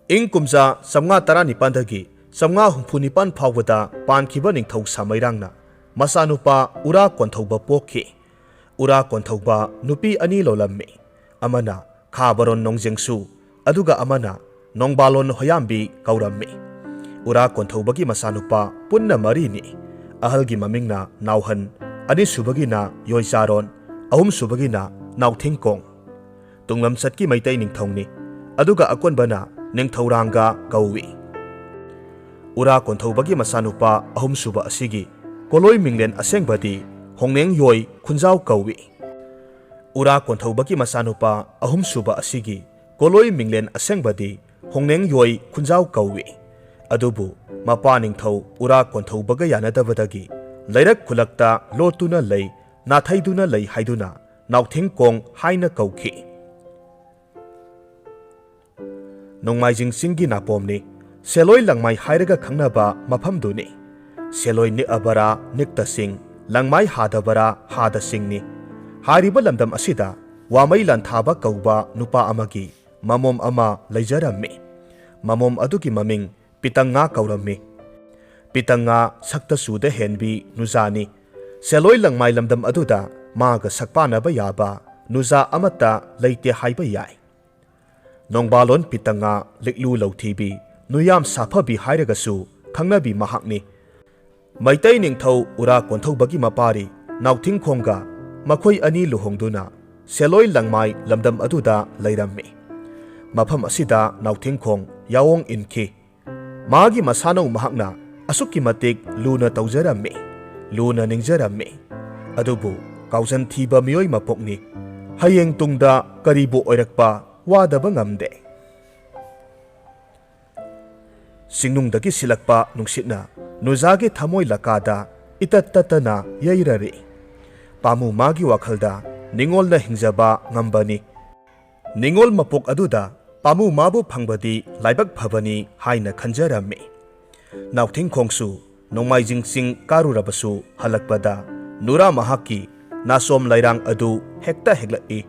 ꯏꯪ ꯀꯨꯝꯖꯥ 1919ꯗꯒꯤ 1964 ꯐꯥꯎꯕꯗ ꯄꯥꯟꯈꯤꯕ ꯅꯤꯡꯊꯧ ꯁꯥꯃꯩꯔꯥꯡꯅ ꯃꯆꯥꯅꯨꯄꯥ ꯎꯔꯥ ꯀꯣꯟꯊꯧꯕ ꯄꯣꯛꯈꯤ꯫ ꯎꯔꯥ ꯀꯣꯟꯊꯧꯕ ꯅꯨꯄꯤ ꯑꯅꯤ ꯂꯣꯜꯂꯝꯃꯤ, ꯑꯃꯅ ꯈꯥꯕꯔꯣꯟ ꯅꯣꯡꯖꯦꯡꯁꯨ ꯑꯗꯨꯒ ꯑꯃꯅ ꯅꯣꯡꯕꯥꯂꯣꯟ ꯍꯣꯌꯥꯝꯕꯤ ꯀꯧꯔꯝꯃꯤ꯫ ꯎꯔꯥ ꯀꯣꯟꯊꯧꯕꯒꯤ ꯃꯆꯥꯅꯨꯄꯥ ꯄꯨꯟꯅ ꯃꯔꯤꯅꯤ꯫ ꯑꯍꯜꯒꯤ ꯃꯃꯤꯡꯅ ꯅꯥꯎꯍꯟ, ꯑꯅꯤꯁꯨꯕꯒꯤꯅ ꯌꯣꯏꯆꯥꯔꯣꯟ, ꯑꯍꯨꯝꯁꯨꯕꯒꯤꯅ ꯅꯥꯎꯊꯤꯡꯀꯣꯡ꯫ ꯇꯨꯡꯂꯝꯆꯠꯀꯤ ꯃꯩꯇꯩ ꯅꯤꯡꯊꯧꯅꯤ, ꯑꯗꯨꯒ ꯑꯀꯣꯟꯕꯅ ꯅꯤꯡꯊꯧꯔꯥꯡꯒ ꯀꯧꯏ꯫ ꯎꯔꯥ ꯀꯣꯟꯊꯧꯕꯒꯤ ꯃꯆꯥꯅꯨꯄꯥ ꯑꯍꯨꯝꯁꯨꯕ ꯑꯁꯤꯒꯤ ꯀꯣꯂꯣꯏ ꯃꯤꯡꯂꯦꯟ ꯑꯁꯦꯡꯕꯗꯤ ꯍꯣꯡꯅꯦꯡꯌꯣꯏ ꯈꯨꯟꯖꯥꯎ ꯀꯧꯏ꯫ ꯎꯔꯥ ꯀꯣꯟꯊꯧꯕꯒꯤ ꯃꯆꯥꯅꯨꯄꯥ ꯑꯍꯨꯝꯁꯨꯕ ꯑꯁꯤꯒꯤ ꯀꯣꯂꯣꯏ ꯃꯤꯡꯂꯦꯟ ꯑꯁꯦꯡꯕꯗꯤ ꯍꯣꯡꯅꯦꯡꯌꯣꯏ ꯈꯨꯟꯖꯥꯎ ꯀꯧꯏ꯫ ꯑꯗꯨꯕꯨ ꯃꯄꯥ ꯅꯤꯡꯊꯧ ꯎꯔꯥ ꯀꯣꯟꯊꯧꯕꯒ ꯌꯥꯅꯗꯕꯗꯒꯤ ꯂꯩꯔꯛ ꯈꯨꯜꯂꯛꯇ ꯂꯣꯠꯇꯨꯅ ꯂꯩ, ꯅꯥꯊꯩꯗꯨꯅ ꯂꯩ ꯍꯥꯏꯗꯨꯅ ꯅꯥꯎꯊꯤꯡꯀꯣꯡ ꯍꯥꯏꯅ ꯀꯧꯈꯤ꯫ ꯅꯣꯡꯃꯥꯏꯖꯤꯡ ꯆꯤꯡꯒꯤ ꯅꯥꯄꯣꯝꯅꯤ, ꯁꯦꯂꯣꯏ ꯂꯪꯃꯥꯏ ꯍꯥꯏꯔꯒ ꯈꯪꯅꯕ ꯃꯐꯝꯗꯨꯅꯤ꯫ ꯁꯦꯂꯣꯏ ꯅꯤꯛꯑꯕꯔꯥ ꯅꯤꯛꯇꯁꯤꯡ, ꯂꯪꯃꯥꯏ ꯍꯥꯗꯕꯔꯥ ꯍꯥꯗꯁꯤꯡꯅꯤ꯫ ꯍꯥꯏꯔꯤꯕ ꯂꯝꯗꯝ ꯑꯁꯤꯗ ꯋꯥꯃꯩ ꯂꯥꯟꯊꯥꯕ ꯀꯧꯕ ꯅꯨꯄꯥ ꯑꯃꯒꯤ ꯃꯃꯣꯝ ꯑꯃ ꯂꯩꯖꯔꯝꯃꯤ꯫ ꯃꯃꯣꯝ ꯑꯗꯨꯒꯤ ꯃꯃꯤꯡ ꯄꯤꯇꯪꯉꯥ ꯀꯧꯔꯝꯃꯤ꯫ ꯄꯤꯇꯪꯉꯥ ꯁꯛꯇ ꯆꯨꯗ ꯍꯦꯟꯕꯤ ꯅꯨꯖꯥꯅꯤ꯫ ꯁꯦꯂꯣꯏ ꯂꯪꯃꯥꯏ ꯂꯝꯗꯝ ꯑꯗꯨꯗ ꯃꯥꯒ ꯁꯛꯄꯥꯟꯅꯕ ꯌꯥꯕ ꯅꯨꯖꯥ ꯑꯃꯠꯇ ꯂꯩꯇꯦ ꯍꯥꯏꯕ ꯌꯥꯏ꯫ ꯅꯣꯡꯕꯥꯂꯣꯟ ꯄꯤꯇꯪꯉꯥ ꯂꯤꯛꯂꯨ ꯂꯧꯊꯤꯕꯤ, ꯅꯨꯌꯥꯝ ꯁꯥꯐꯕꯤ ꯍꯥꯏꯔꯒꯁꯨ ꯈꯪꯅꯕꯤ ꯃꯍꯥꯛꯅꯤ꯫ ꯃꯩꯇꯩ ꯅꯤꯡꯊꯧ ꯎꯔꯥ ꯀꯣꯟꯊꯧꯕꯒꯤ ꯃꯄꯥꯔꯤ ꯅꯥꯎꯊꯤꯡꯈꯣꯡꯒ ꯃꯈꯣꯏ ꯑꯅꯤ ꯂꯨꯍꯣꯡꯗꯨꯅ ꯁꯦꯂꯣꯏ ꯂꯪꯃꯥꯏ ꯂꯝꯗꯝ ꯑꯗꯨꯗ ꯂꯩꯔꯝꯃꯤ꯫ ꯃꯐꯝ ꯑꯁꯤꯗ ꯅꯥꯎꯊꯤꯡꯈꯣꯡ ꯌꯥꯑꯣꯡ ꯏꯟꯈꯤ꯫ ꯃꯥꯒꯤ ꯃꯁꯥꯅꯧ ꯃꯍꯥꯛꯅ ꯑꯁꯨꯛꯀꯤ ꯃꯇꯤꯛ ꯂꯨꯅ ꯇꯧꯖꯔꯝꯃꯤ, ꯂꯨꯅ ꯅꯤꯡꯖꯔꯝꯃꯤ꯫ ꯑꯗꯨꯕꯨ ꯀꯥꯎꯖꯟꯊꯤꯕ ꯃꯤꯑꯣꯏ ꯃꯄꯣꯛꯅꯤ, ꯍꯌꯦꯡ ꯇꯨꯡꯗ ꯀꯔꯤꯕꯨ ꯑꯣꯏꯔꯛꯄ ꯋꯥꯗꯕ ꯉꯝꯗꯦ꯫ ꯆꯤꯡꯅꯨꯡꯗꯒꯤ ꯁꯤꯜꯂꯛꯄ ꯅꯨꯡꯁꯤꯠꯅ ꯅꯨꯖꯥꯒꯤ ꯊꯃꯣꯏ ꯂꯀꯥꯗ ꯏꯇꯠ ꯇꯠꯇꯅ ꯌꯩꯔꯔꯤ꯫ ꯄꯥꯃꯨ ꯃꯥꯒꯤ ꯋꯥꯈꯜꯗ ꯅꯤꯡꯉꯣꯜꯅ ꯍꯤꯡꯖꯕ ꯉꯝꯕꯅꯤ꯫ ꯅꯤꯡꯉꯣꯜ ꯃꯄꯣꯛ ꯑꯗꯨꯗ ꯄꯥꯃꯨ ꯃꯥꯕꯨ ꯐꯪꯕꯗꯤ ꯂꯥꯏꯕꯛ ꯐꯕꯅꯤ ꯍꯥꯏꯅ ꯈꯟꯖꯔꯝꯃꯤ꯫ ꯅꯥꯎꯊꯤꯡꯈꯣꯡꯁꯨ ꯅꯣꯡꯃꯥꯏꯖꯤꯡ ꯆꯤꯡ ꯀꯥꯔꯨꯔꯕꯁꯨ ꯍꯜꯂꯛꯄꯗ ꯅꯨꯔꯥ ꯃꯍꯥꯛꯀꯤ ꯅꯥꯆꯣꯝ ꯂꯩꯔꯥꯡ ꯑꯗꯨ ꯍꯦꯛꯇ ꯍꯦꯛꯂꯛꯏ꯫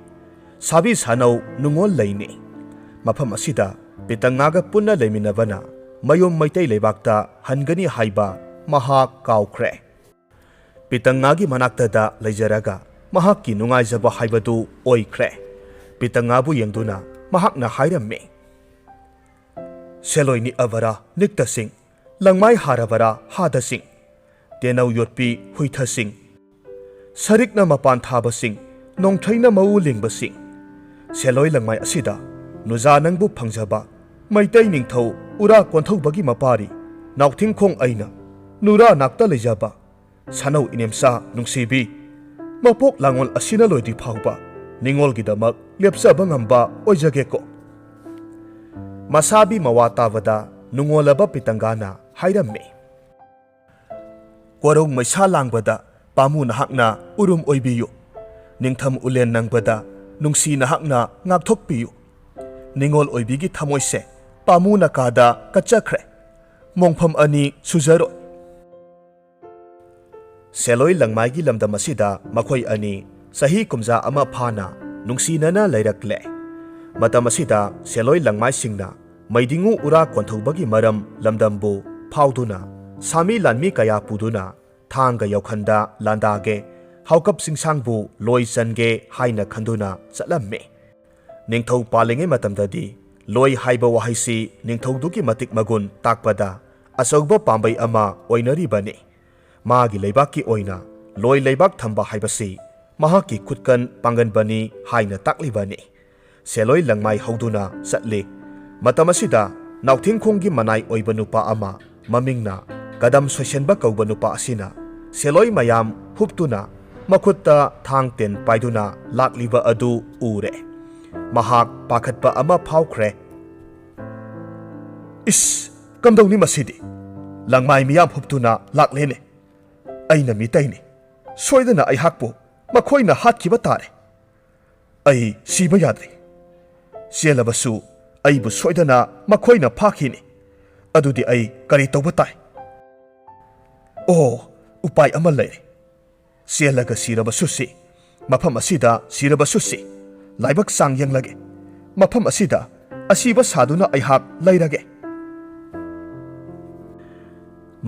ꯁꯥꯕꯤ ꯁꯥꯅꯧ ꯅꯨꯡꯉꯣꯜ ꯂꯩꯅꯤ꯫ ꯃꯐꯝ ꯑꯁꯤꯗ ꯄꯤꯇꯪꯉꯥꯒ ꯄꯨꯟꯅ ꯂꯩꯃꯤꯟꯅꯕꯅ ꯃꯌꯨꯝ ꯃꯩꯇꯩ ꯂꯩꯕꯥꯛꯇ ꯍꯟꯒꯅꯤ ꯍꯥꯏꯕ ꯃꯍꯥꯛ ꯀꯥꯎꯈ꯭ꯔꯦ꯫ ꯄꯤꯇꯪꯉꯥꯒꯤ ꯃꯅꯥꯛꯇꯗ ꯂꯩꯖꯔꯒ ꯃꯍꯥꯛꯀꯤ ꯅꯨꯡꯉꯥꯏꯖꯕ ꯍꯥꯏꯕꯗꯨ ꯑꯣꯏꯈ꯭ꯔꯦ꯫ ꯄꯤꯇꯪꯉꯥꯕꯨ ꯌꯦꯡꯗꯨꯅ ꯃꯍꯥꯛꯅ ꯍꯥꯏꯔꯝꯃꯤ, ꯁꯦꯂꯣꯏ ꯅꯤꯛꯑꯕꯔꯥ ꯅꯤꯛꯇꯁꯤꯡ, ꯂꯪꯃꯥꯏ ꯍꯥꯔꯕꯔꯥ ꯍꯥꯗꯁꯤꯡ, ꯇꯦꯅꯧ ꯌꯣꯠꯄꯤ ꯍꯨꯏꯊꯁꯤꯡ, ꯁꯔꯤꯛꯅ ꯃꯄꯥꯟ ꯊꯥꯕꯁꯤꯡ, ꯅꯣꯡꯊ꯭ꯔꯩꯅ ꯃꯎ ꯂꯤꯡꯕꯁꯤꯡ, ꯁꯦꯂꯣꯏ ꯂꯪꯃꯥꯏ ꯑꯁꯤꯗ ꯅꯨꯖꯥ ꯅꯪꯕꯨ ꯐꯪꯖꯕ ꯃꯩꯇꯩ ꯅꯤꯡꯊꯧ ꯎꯔꯥ ꯀꯣꯟꯊꯧꯕꯒꯤ ꯃꯄꯥꯔꯤ ꯅꯥꯎꯊꯤꯡꯈꯣꯡ ꯑꯩꯅ ꯅꯨꯔꯥ ꯅꯥꯛꯇ ꯂꯩꯖꯕ ꯁꯥꯅꯧ ꯏꯅꯦꯝꯆꯥ ꯅꯨꯡꯁꯤꯕꯤ, ꯃꯄꯣꯛ ꯂꯥꯡꯉꯣꯜ ꯑꯁꯤꯅ ꯂꯣꯏꯗ꯭ꯔꯤ ꯐꯥꯎꯕ ꯅꯤꯡꯉꯣꯜꯒꯤꯗꯃꯛ ꯂꯦꯞꯆꯕ ꯉꯝꯕ ꯑꯣꯏꯖꯒꯦꯀꯣ꯫ ꯃꯁꯥꯕꯤ ꯃꯋꯥ ꯇꯥꯕꯗ ꯅꯨꯡꯉꯣꯜꯂꯕ ꯄꯤꯇꯪꯒꯥꯅ ꯍꯥꯏꯔꯝꯃꯤ, ꯀꯣꯔꯧ ꯃꯩꯁꯥ ꯂꯥꯡꯕꯗ ꯄꯥꯃꯨ ꯅꯍꯥꯛꯅ ꯎꯔꯨꯝ ꯑꯣꯏꯕꯤꯌꯨ, ꯅꯤꯡꯊꯝ ꯎꯂꯦꯟ ꯅꯪꯕꯗ ꯅꯨꯡꯁꯤ ꯅꯍꯥꯛꯅ ꯉꯥꯛꯊꯣꯛꯄꯤꯌꯨ꯫ ꯅꯤꯡꯉꯣꯜ ꯑꯣꯏꯕꯤꯒꯤ ꯊꯃꯣꯏꯁꯦ ꯄꯥꯃꯨ ꯅꯀꯥꯗ ꯀꯠꯆꯈ꯭ꯔꯦ, ꯃꯣꯡꯐꯝ ꯑꯅꯤ ꯁꯨꯖꯔꯣꯏ꯫ ꯁꯦꯂꯣꯏ ꯂꯪꯃꯥꯏꯒꯤ ꯂꯝꯗꯝ ꯑꯁꯤꯗ ꯃꯈꯣꯏ ꯑꯅꯤ ꯆꯍꯤ 51 ꯐꯥꯅ ꯅꯨꯡꯁꯤꯅꯅ ꯂꯩꯔꯛꯂꯦ꯫ ꯃꯇꯝ ꯑꯁꯤꯗ ꯁꯦꯂꯣꯏ ꯂꯪꯃꯥꯏꯁꯤꯡꯅ ꯃꯩꯗꯤꯡꯉꯨ ꯎꯔꯥ ꯀꯣꯟꯊꯧꯕꯒꯤ ꯃꯔꯝ ꯂꯝꯗꯝꯕꯨ ꯐꯥꯎꯗꯨꯅ ꯁꯥꯃꯤ ꯂꯥꯟꯃꯤ ꯀꯌꯥ ꯄꯨꯗꯨꯅ ꯊꯥꯡꯒ ꯌꯧꯈꯟꯗ ꯂꯥꯟꯗꯥꯒꯦ, ꯍꯥꯎꯀꯞ ꯆꯤꯡꯁꯥꯡꯕꯨ ꯂꯣꯏ ꯆꯟꯒꯦ ꯍꯥꯏꯅ ꯈꯟꯗꯨꯅ ꯆꯠꯂꯝꯃꯤ꯫ ꯅꯤꯡꯊꯧ ꯄꯥꯜꯂꯤꯉꯩ ꯃꯇꯝꯗꯗꯤ ꯂꯣꯏ ꯍꯥꯏꯕ ꯋꯥꯍꯩꯁꯤ ꯅꯤꯡꯊꯧꯗꯨꯒꯤ ꯃꯇꯤꯛ ꯃꯒꯨꯟ ꯇꯥꯛꯄꯗ ꯑꯆꯧꯕ ꯄꯥꯝꯕꯩ ꯑꯃ ꯑꯣꯏꯅꯔꯤꯕꯅꯤ꯫ ꯃꯥꯒꯤ ꯂꯩꯕꯥꯛꯀꯤ ꯑꯣꯏꯅ ꯂꯣꯏ ꯂꯩꯕꯥꯛ ꯊꯝꯕ ꯍꯥꯏꯕꯁꯤ ꯃꯍꯥꯛꯀꯤ ꯈꯨꯠꯀꯟ ꯄꯥꯡꯒꯟꯕꯅꯤ ꯍꯥꯏꯅ ꯇꯥꯛꯂꯤꯕꯅꯤ꯫ ꯁꯦꯂꯣꯏ ꯂꯪꯃꯥꯏ ꯍꯧꯗꯨꯅ ꯆꯠꯂꯤ꯫ ꯃꯇꯝ ꯑꯁꯤꯗ ꯅꯥꯎꯊꯤꯡꯈꯣꯡꯒꯤ ꯃꯅꯥꯏ ꯑꯣꯏꯕ ꯅꯨꯄꯥ ꯑꯃ ꯃꯃꯤꯡꯅ ꯀꯗꯝ ꯁꯣꯏꯁꯦꯟꯕ ꯀꯧꯕ ꯅꯨꯄꯥ ꯑꯁꯤꯅ ꯁꯦꯂꯣꯏ ꯃꯌꯥꯝ ꯍꯨꯞꯇꯨꯅ ꯃꯈꯨꯠꯇ ꯊꯥꯡ ꯇꯦꯟ ꯄꯥꯏꯗꯨꯅ ꯂꯥꯛꯂꯤꯕ ꯑꯗꯨ ꯎꯔꯦ꯫ ꯃꯍꯥꯛ ꯄꯥꯈꯠꯄ ꯑꯃ ꯐꯥꯎꯈ꯭ꯔꯦ꯫ ꯏꯁ, ꯀꯝꯗꯧꯅꯤ ꯃꯁꯤꯗꯤ? ꯂꯪꯃꯥꯏ ꯃꯤꯌꯥꯝ ꯍꯨꯞꯇꯨꯅ ꯂꯥꯛꯂꯦꯅꯦ꯫ ꯑꯩꯅ ꯃꯤꯇꯩꯅꯤ, ꯁꯣꯏꯗꯅ ꯑꯩꯍꯥꯛꯄꯨ ꯃꯈꯣꯏꯅ ꯍꯥꯠꯈꯤꯕ ꯇꯥꯔꯦ꯫ ꯑꯩ ꯁꯤꯕ ꯌꯥꯗ꯭ꯔꯤ, ꯆꯦꯜꯂꯕꯁꯨ ꯑꯩꯕꯨ ꯁꯣꯏꯗꯅ ꯃꯈꯣꯏꯅ ꯐꯥꯈꯤꯅꯤ꯫ ꯑꯗꯨꯗꯤ ꯑꯩ ꯀꯔꯤ ꯇꯧꯕ ꯇꯥꯏ? ꯑꯣ, ꯎꯄꯥꯏ ꯑꯃ ꯂꯩꯔꯦ꯫ ꯆꯦꯜꯂꯒ ꯁꯤꯔꯕꯁꯨ ꯁꯤ, ꯃꯐꯝ ꯑꯁꯤꯗ ꯁꯤꯔꯕꯁꯨ ꯁꯤ, ꯂꯥꯏꯕꯛ ꯆꯥꯡ ꯌꯦꯡꯂꯒꯦ꯫ ꯃꯐꯝ ꯑꯁꯤꯗ ꯑꯁꯤꯕ ꯁꯥꯗꯨꯅ ꯑꯩꯍꯥꯛ ꯂꯩꯔꯒꯦ꯫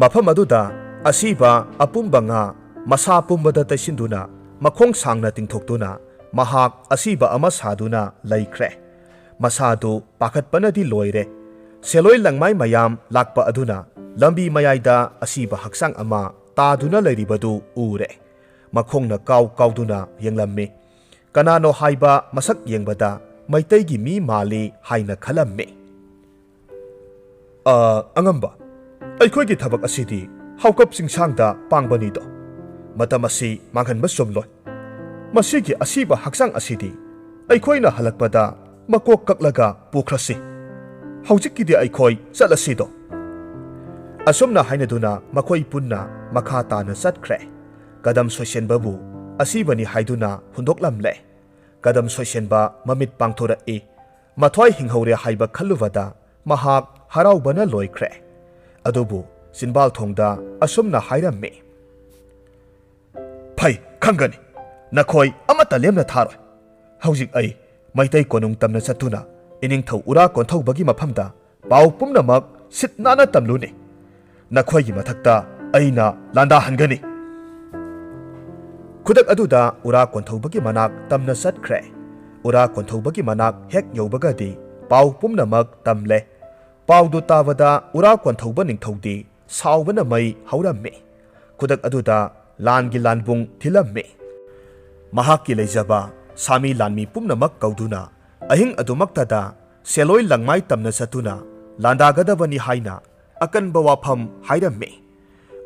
ꯃꯐꯝ ꯑꯗꯨꯗ ꯑꯁꯤꯕ ꯑꯄꯨꯝꯕ ꯉꯥ ꯃꯁꯥ ꯄꯨꯝꯕꯗ ꯇꯩꯁꯤꯟꯗꯨꯅ ꯃꯈꯣꯡ ꯁꯥꯡꯅ ꯇꯤꯡꯊꯣꯛꯇꯨꯅ ꯃꯍꯥꯛ ꯑꯁꯤꯕ ꯑꯃ ꯁꯥꯗꯨꯅ ꯂꯩꯈ꯭ꯔꯦ꯫ ꯃꯁꯥꯗꯨ ꯄꯥꯈꯠꯄꯅꯗꯤ ꯂꯣꯏꯔꯦ꯫ ꯁꯦꯂꯣꯏ ꯂꯪꯃꯥꯏ ꯃꯌꯥꯝ ꯂꯥꯛꯄ ꯑꯗꯨꯅ ꯂꯝꯕꯤ ꯃꯌꯥꯏꯗ ꯑꯁꯤꯕ ꯍꯛꯆꯥꯡ ꯑꯃ ꯇꯥꯗꯨꯅ ꯂꯩꯔꯤꯕꯗꯨ ꯎꯔꯦ꯫ ꯃꯈꯣꯡꯅ ꯀꯥꯎ ꯀꯥꯎꯗꯨꯅ ꯌꯦꯡꯂꯝꯃꯤ꯫ ꯀꯅꯥꯅꯣ ꯍꯥꯏꯕ ꯃꯁꯛ ꯌꯦꯡꯕꯗ ꯃꯩꯇꯩꯒꯤ ꯃꯤ ꯃꯥꯜꯂꯤ ꯍꯥꯏꯅ ꯈꯜꯂꯝꯃꯤ꯫ ꯑꯉꯝꯕ, ꯑꯩꯈꯣꯏꯒꯤ ꯊꯕꯛ ꯑꯁꯤꯗꯤ ꯍꯥꯎꯀꯞ ꯆꯤꯡꯁꯥꯡꯗ ꯄꯥꯡꯕꯅꯤꯗꯣ꯫ ꯃꯇꯝ ꯑꯁꯤ ꯃꯥꯡꯍꯟꯕ ꯆꯨꯝꯂꯣꯏ꯫ ꯃꯁꯤꯒꯤ ꯑꯁꯤꯕ ꯍꯛꯆꯥꯡ ꯑꯁꯤꯗꯤ ꯑꯩꯈꯣꯏꯅ ꯍꯜꯂꯛꯄꯗ ꯃꯀꯣꯛ ꯀꯛꯂꯒ ꯄꯨꯈ꯭ꯔꯁꯤ꯫ ꯍꯧꯖꯤꯛꯀꯤꯗꯤ ꯑꯩꯈꯣꯏ ꯆꯠꯂꯁꯤꯗꯣ꯫ ꯑꯁꯨꯝꯅ ꯍꯥꯏꯅꯗꯨꯅ ꯃꯈꯣꯏ ꯄꯨꯟꯅ ꯃꯈꯥ ꯇꯥꯅ ꯆꯠꯈ꯭ꯔꯦ꯫ ꯀꯗꯝ ꯁꯣꯏꯁꯦꯟꯕꯕꯨ ꯑꯁꯤꯕꯅꯤ ꯍꯥꯏꯗꯨꯅ ꯍꯨꯟꯗꯣꯛꯂꯝꯂꯦ꯫ ꯀꯗꯝ ꯁꯣꯏꯁꯦꯟꯕ ꯃꯃꯤꯠ ꯄꯥꯡꯊꯣꯔꯛꯏ꯫ ꯃꯊ꯭ꯋꯥꯏ ꯍꯤꯡꯍꯧꯔꯦ ꯍꯥꯏꯕ ꯈꯜꯂꯨꯕꯗ ꯃꯍꯥꯛ ꯍꯔꯥꯎꯕꯅ ꯂꯣꯏꯈ꯭ꯔꯦ꯫ ꯑꯗꯨꯕꯨ ꯆꯤꯟꯕꯥꯜꯊꯣꯡꯗ ꯑꯁꯨꯝꯅ ꯍꯥꯏꯔꯝꯃꯤ, ꯐꯩ, ꯈꯪꯒꯅꯤ꯫ ꯅꯈꯣꯏ ꯑꯃꯠꯇ ꯂꯦꯝꯅ ꯊꯥꯔꯣꯏ꯫ ꯍꯧꯖꯤꯛ ꯑꯩ ꯃꯩꯇꯩ ꯀꯣꯅꯨꯡ ꯇꯝꯅ ꯆꯠꯇꯨꯅ ꯏꯅꯤꯡꯊꯧ ꯎꯔꯥ ꯀꯣꯟꯊꯧꯕꯒꯤ ꯃꯐꯝꯗ ꯄꯥꯎ ꯄꯨꯝꯅꯃꯛ ꯁꯤꯠ ꯅꯥꯟꯅ ꯇꯝꯂꯨꯅꯤ꯫ ꯅꯈꯣꯏꯒꯤ ꯃꯊꯛꯇ ꯑꯩꯅ ꯂꯥꯟꯗꯥꯍꯟꯒꯅꯤ꯫ ꯈꯨꯗꯛ ꯑꯗꯨꯗ ꯎꯔꯥ ꯀꯣꯟꯊꯧꯕꯒꯤ ꯃꯅꯥꯛ ꯇꯝꯅ ꯆꯠꯈ꯭ꯔꯦ꯫ ꯎꯔꯥ ꯀꯣꯟꯊꯧꯕꯒꯤ ꯃꯅꯥꯛ ꯍꯦꯛ ꯌꯧꯕꯒꯗꯤ ꯄꯥꯎ ꯄꯨꯝꯅꯃꯛ ꯇꯝꯂꯦ꯫ ꯄꯥꯎꯗꯨ ꯇꯥꯕꯗ ꯎꯔꯥ ꯀꯣꯟꯊꯧꯕ ꯅꯤꯡꯊꯧꯗꯤ ꯁꯥꯎꯕꯅ ꯃꯩ ꯍꯧꯔꯝꯃꯤ꯫ ꯈꯨꯗꯛ ꯑꯗꯨꯗ ꯂꯥꯟꯒꯤ ꯂꯥꯟꯕꯨꯡ ꯊꯤꯜꯂꯝꯃꯤ꯫ ꯃꯍꯥꯛꯀꯤ ꯂꯩꯖꯕ ꯁꯥꯃꯤ ꯂꯥꯟꯃꯤ ꯄꯨꯝꯅꯃꯛ ꯀꯧꯗꯨꯅ ꯑꯍꯤꯡ ꯑꯗꯨꯃꯛꯇꯗ ꯁꯦꯂꯣꯏ ꯂꯪꯃꯥꯏ ꯇꯝꯅ ꯆꯠꯇꯨꯅ ꯂꯥꯟꯗꯥꯒꯗꯕꯅꯤ ꯍꯥꯏꯅ ꯑꯀꯟꯕ ꯋꯥꯐꯝ ꯍꯥꯏꯔꯝꯃꯤ꯫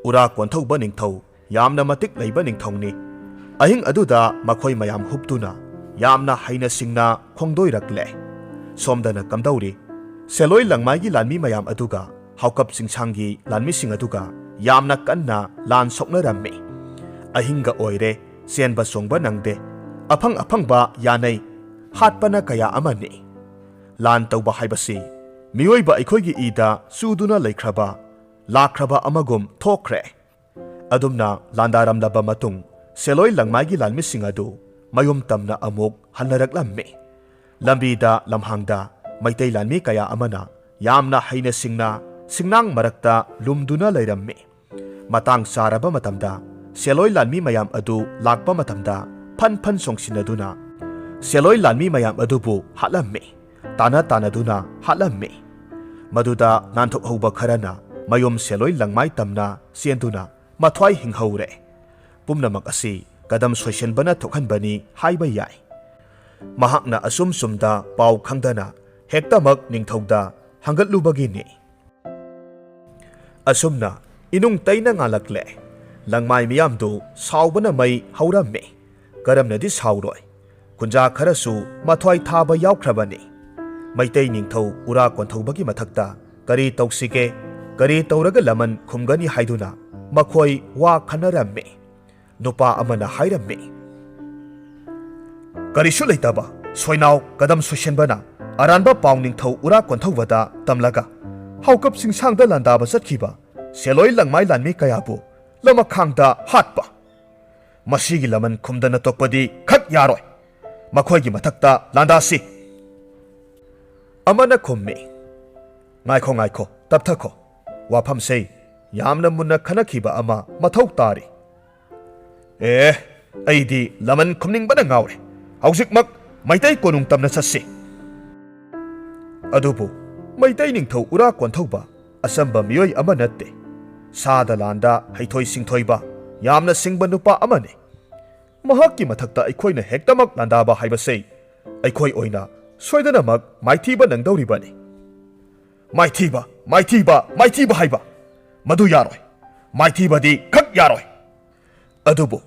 ꯎꯔꯥ ꯀꯣꯟꯊꯧꯕ ꯅꯤꯡꯊꯧ ꯌꯥꯝꯅ ꯃꯇꯤꯛ ꯂꯩꯕ ꯅꯤꯡꯊꯧꯅꯤ꯫ ꯑꯍꯤꯡ ꯑꯗꯨꯗ ꯃꯈꯣꯏ ꯃꯌꯥꯝ ꯍꯨꯞꯇꯨꯅ ꯌꯥꯝꯅ ꯍꯩꯅ ꯁꯤꯡꯅ ꯈꯣꯡꯗꯣꯏꯔꯛꯂꯦ꯫ ꯁꯣꯝꯗꯅ ꯀꯝꯗꯧꯔꯤ? ꯁꯦꯂꯣꯏ ꯂꯪꯃꯥꯏꯒꯤ ꯂꯥꯟꯃꯤ ꯃꯌꯥꯝ ꯑꯗꯨꯒ ꯍꯥꯎꯀꯞ ꯆꯤꯡꯁꯥꯡꯒꯤ ꯂꯥꯟꯃꯤꯁꯤꯡ ꯑꯗꯨꯒ ꯌꯥꯝꯅ ꯀꯟꯅ ꯂꯥꯟ ꯁꯣꯛꯅꯔꯝꯃꯤ꯫ ꯑꯍꯤꯡꯒ ꯑꯣꯏꯔꯦ, ꯆꯦꯟꯕ ꯆꯣꯡꯕ ꯅꯪꯗꯦ꯫ ꯑꯐꯪ ꯑꯐꯪꯕ ꯌꯥꯅꯩ, ꯍꯥꯠꯄꯅ ꯀꯌꯥ ꯑꯃꯅꯤ꯫ ꯂꯥꯟ ꯇꯧꯕ ꯍꯥꯏꯕꯁꯤ ꯃꯤꯑꯣꯏꯕ ꯑꯩꯈꯣꯏꯒꯤ ꯏꯗ ꯆꯨꯗꯨꯅ ꯂꯩꯈ꯭ꯔꯕ, ꯂꯥꯛꯈ꯭ꯔꯕ ꯑꯃꯒꯨꯝ ꯊꯣꯛꯈ꯭ꯔꯦ꯫ ꯑꯗꯨꯝꯅ ꯂꯥꯟꯗꯥꯔꯝꯂꯕ ꯃꯇꯨꯡ ꯁꯦꯂꯣꯏ ꯂꯪꯃꯥꯏꯒꯤ ꯂꯥꯟꯃꯤꯁꯤꯡ ꯑꯗꯨ ꯃꯌꯨꯝ ꯇꯝꯅ ꯑꯃꯨꯛ ꯍꯟꯅꯔꯛꯂꯝꯃꯤ꯫ ꯂꯝꯕꯤꯗ ꯂꯝꯍꯥꯡꯗ ꯃꯩꯇꯩ ꯂꯥꯟꯃꯤ ꯀꯌꯥ ꯑꯃꯅ ꯌꯥꯝꯅ ꯍꯩꯅ ꯁꯤꯡꯅ ꯁꯤꯡꯅꯥꯡ ꯃꯔꯛꯇ ꯂꯨꯝꯗꯨꯅ ꯂꯩꯔꯝꯃꯤ꯫ ꯃꯇꯥꯡ ꯆꯥꯔꯕ ꯃꯇꯝꯗ ꯁꯦꯂꯣꯏ ꯂꯥꯟꯃꯤ ꯃꯌꯥꯝ ꯑꯗꯨ ꯂꯥꯛꯄ ꯃꯇꯝꯗ ꯐꯟ ꯐꯟ ꯆꯣꯡꯁꯤꯟꯅꯗꯨꯅ ꯁꯦꯂꯣꯏ ꯂꯥꯟꯃꯤ ꯃꯌꯥꯝ ꯑꯗꯨꯕꯨ ꯍꯥꯠꯂꯝꯃꯤ꯫ ꯇꯥꯟꯅ ꯇꯥꯟꯅꯗꯨꯅ ꯍꯥꯠꯂꯝꯃꯤ꯫ ꯃꯗꯨꯗ ꯅꯥꯟꯊꯣꯛꯍꯧꯕ ꯈꯔꯅ ꯃꯌꯨꯝ ꯁꯦꯂꯣꯏ ꯂꯪꯃꯥꯏ ꯇꯝꯅ ꯆꯦꯟꯗꯨꯅ ꯃꯊ꯭ꯋꯥꯏ ꯍꯤꯡꯍꯧꯔꯦ꯫ ꯄꯨꯝꯅꯃꯛ ꯑꯁꯤ ꯀꯗꯝ ꯁꯣꯏꯁꯦꯟꯕꯅ ꯊꯣꯛꯍꯟꯕꯅꯤ ꯍꯥꯏꯕ ꯌꯥꯏ꯫ ꯃꯍꯥꯛꯅ ꯑꯁꯨꯝ ꯁꯨꯝꯗ ꯄꯥꯎ ꯈꯪꯗꯅ ꯍꯦꯛꯇꯃꯛ ꯅꯤꯡꯊꯧꯗ ꯍꯪꯒꯠꯂꯨꯕꯒꯤꯅꯤ꯫ ꯑꯁꯨꯝꯅ ꯏꯅꯨꯡ ꯇꯩꯅ ꯉꯥꯜꯂꯛꯂꯦ꯫ ꯂꯪꯃꯥꯏ ꯃꯤꯌꯥꯝꯗꯨ ꯁꯥꯎꯕꯅ ꯃꯩ ꯍꯧꯔꯝꯃꯤ꯫ ꯀꯔꯝꯅꯗꯤ ꯁꯥꯎꯔꯣꯏ? ꯈꯨꯟꯖꯥ ꯈꯔꯁꯨ ꯃꯊ꯭ꯋꯥꯏ ꯊꯥꯕ ꯌꯥꯎꯈ꯭ꯔꯕꯅꯤ꯫ ꯃꯩꯇꯩ ꯅꯤꯡꯊꯧ ꯎꯔꯥ ꯀꯣꯟꯊꯧꯕꯒꯤ ꯃꯊꯛꯇ ꯀꯔꯤ ꯇꯧꯁꯤꯒꯦ, ꯀꯔꯤ ꯇꯧꯔꯒ ꯂꯃꯟ ꯈꯨꯝꯒꯅꯤ ꯍꯥꯏꯗꯨꯅ ꯃꯈꯣꯏ ꯋꯥ ꯈꯟꯅꯔꯝꯃꯤ꯫ ꯅꯨꯄꯥ ꯑꯃꯅ ꯍꯥꯏꯔꯝꯃꯤ, ꯀꯔꯤꯁꯨ ꯂꯩꯇꯕ ꯁꯣꯏꯅꯥꯎ ꯀꯗꯝ ꯁꯣꯏꯁꯦꯟꯕꯅ ꯑꯔꯥꯟꯕ ꯄꯥꯎ ꯅꯤꯡꯊꯧ ꯎꯔꯥ ꯀꯣꯟꯊꯧꯕꯗ ꯇꯝꯂꯒ ꯍꯥꯎꯀꯞ ꯆꯤꯡꯁꯥꯡꯗ ꯂꯥꯟꯗꯥꯕ ꯆꯠꯈꯤꯕ ꯁꯦꯂꯣꯏ ꯂꯪꯃꯥꯏ ꯂꯥꯟꯃꯤ ꯀꯌꯥꯕꯨ ꯂꯃꯈꯥꯡꯗ ꯍꯥꯠꯄ꯫ ꯃꯁꯤꯒꯤ ꯂꯃꯟ ꯈꯨꯝꯗꯅ ꯇꯣꯛꯄꯗꯤ ꯈꯛ ꯌꯥꯔꯣꯏ꯫ ꯃꯈꯣꯏꯒꯤ ꯃꯊꯛꯇ ꯂꯥꯟꯗꯥꯁꯤ꯫ ꯑꯃꯅ ꯈꯨꯝꯃꯤ, ꯉꯥꯏꯈꯣ ꯉꯥꯏꯈꯣ, ꯇꯞꯊꯈꯣ꯫ ꯋꯥꯐꯝꯁꯦ ꯌꯥꯝꯅ ꯃꯨꯟꯅ ꯈꯟꯅꯈꯤꯕ ꯑꯃ ꯃꯊꯧ ꯇꯥꯔꯤ꯫ ꯑꯩꯗꯤ ꯂꯃꯟ ꯈꯨꯝꯅꯤꯡꯕꯅ ꯉꯥꯎꯔꯦ꯫ ꯍꯧꯖꯤꯛꯃꯛ ꯃꯩꯇꯩ ꯀꯣꯅꯨꯡ ꯇꯝꯅ ꯆꯠꯁꯤ꯫ ꯑꯗꯨꯕꯨ ꯃꯩꯇꯩ ꯅꯤꯡꯊꯧ ꯎꯔꯥ ꯀꯣꯟꯊꯧꯕ ꯑꯆꯝꯕ ꯃꯤꯑꯣꯏ ꯑꯃ ꯅꯠꯇꯦ꯫ ꯁꯥꯗ ꯂꯥꯟꯗ ꯍꯩꯊꯣꯏ ꯁꯤꯡꯊꯣꯏꯕ ꯌꯥꯝꯅ ꯁꯤꯡꯕ ꯅꯨꯄꯥ ꯑꯃꯅꯤ꯫ ꯃꯍꯥꯛꯀꯤ ꯃꯊꯛꯇ ꯑꯩꯈꯣꯏꯅ ꯍꯦꯛꯇꯃꯛ ꯂꯥꯟꯗꯥꯕ ꯍꯥꯏꯕꯁꯦ ꯑꯩꯈꯣꯏ ꯑꯣꯏꯅ ꯁꯣꯏꯗꯅꯃꯛ ꯃꯥꯏꯊꯤꯕ ꯅꯪꯗꯧꯔꯤꯕꯅꯤ꯫ ꯃꯥꯏꯊꯤꯕ, ꯃꯥꯏꯊꯤꯕ, ꯃꯥꯏꯊꯤꯕ ꯍꯥꯏꯕ ꯃꯗꯨ ꯌꯥꯔꯣꯏ꯫ ꯃꯥꯏꯊꯤꯕꯗꯤ ꯈꯛ ꯌꯥꯔꯣꯏ꯫ ꯑꯗꯨꯕꯨ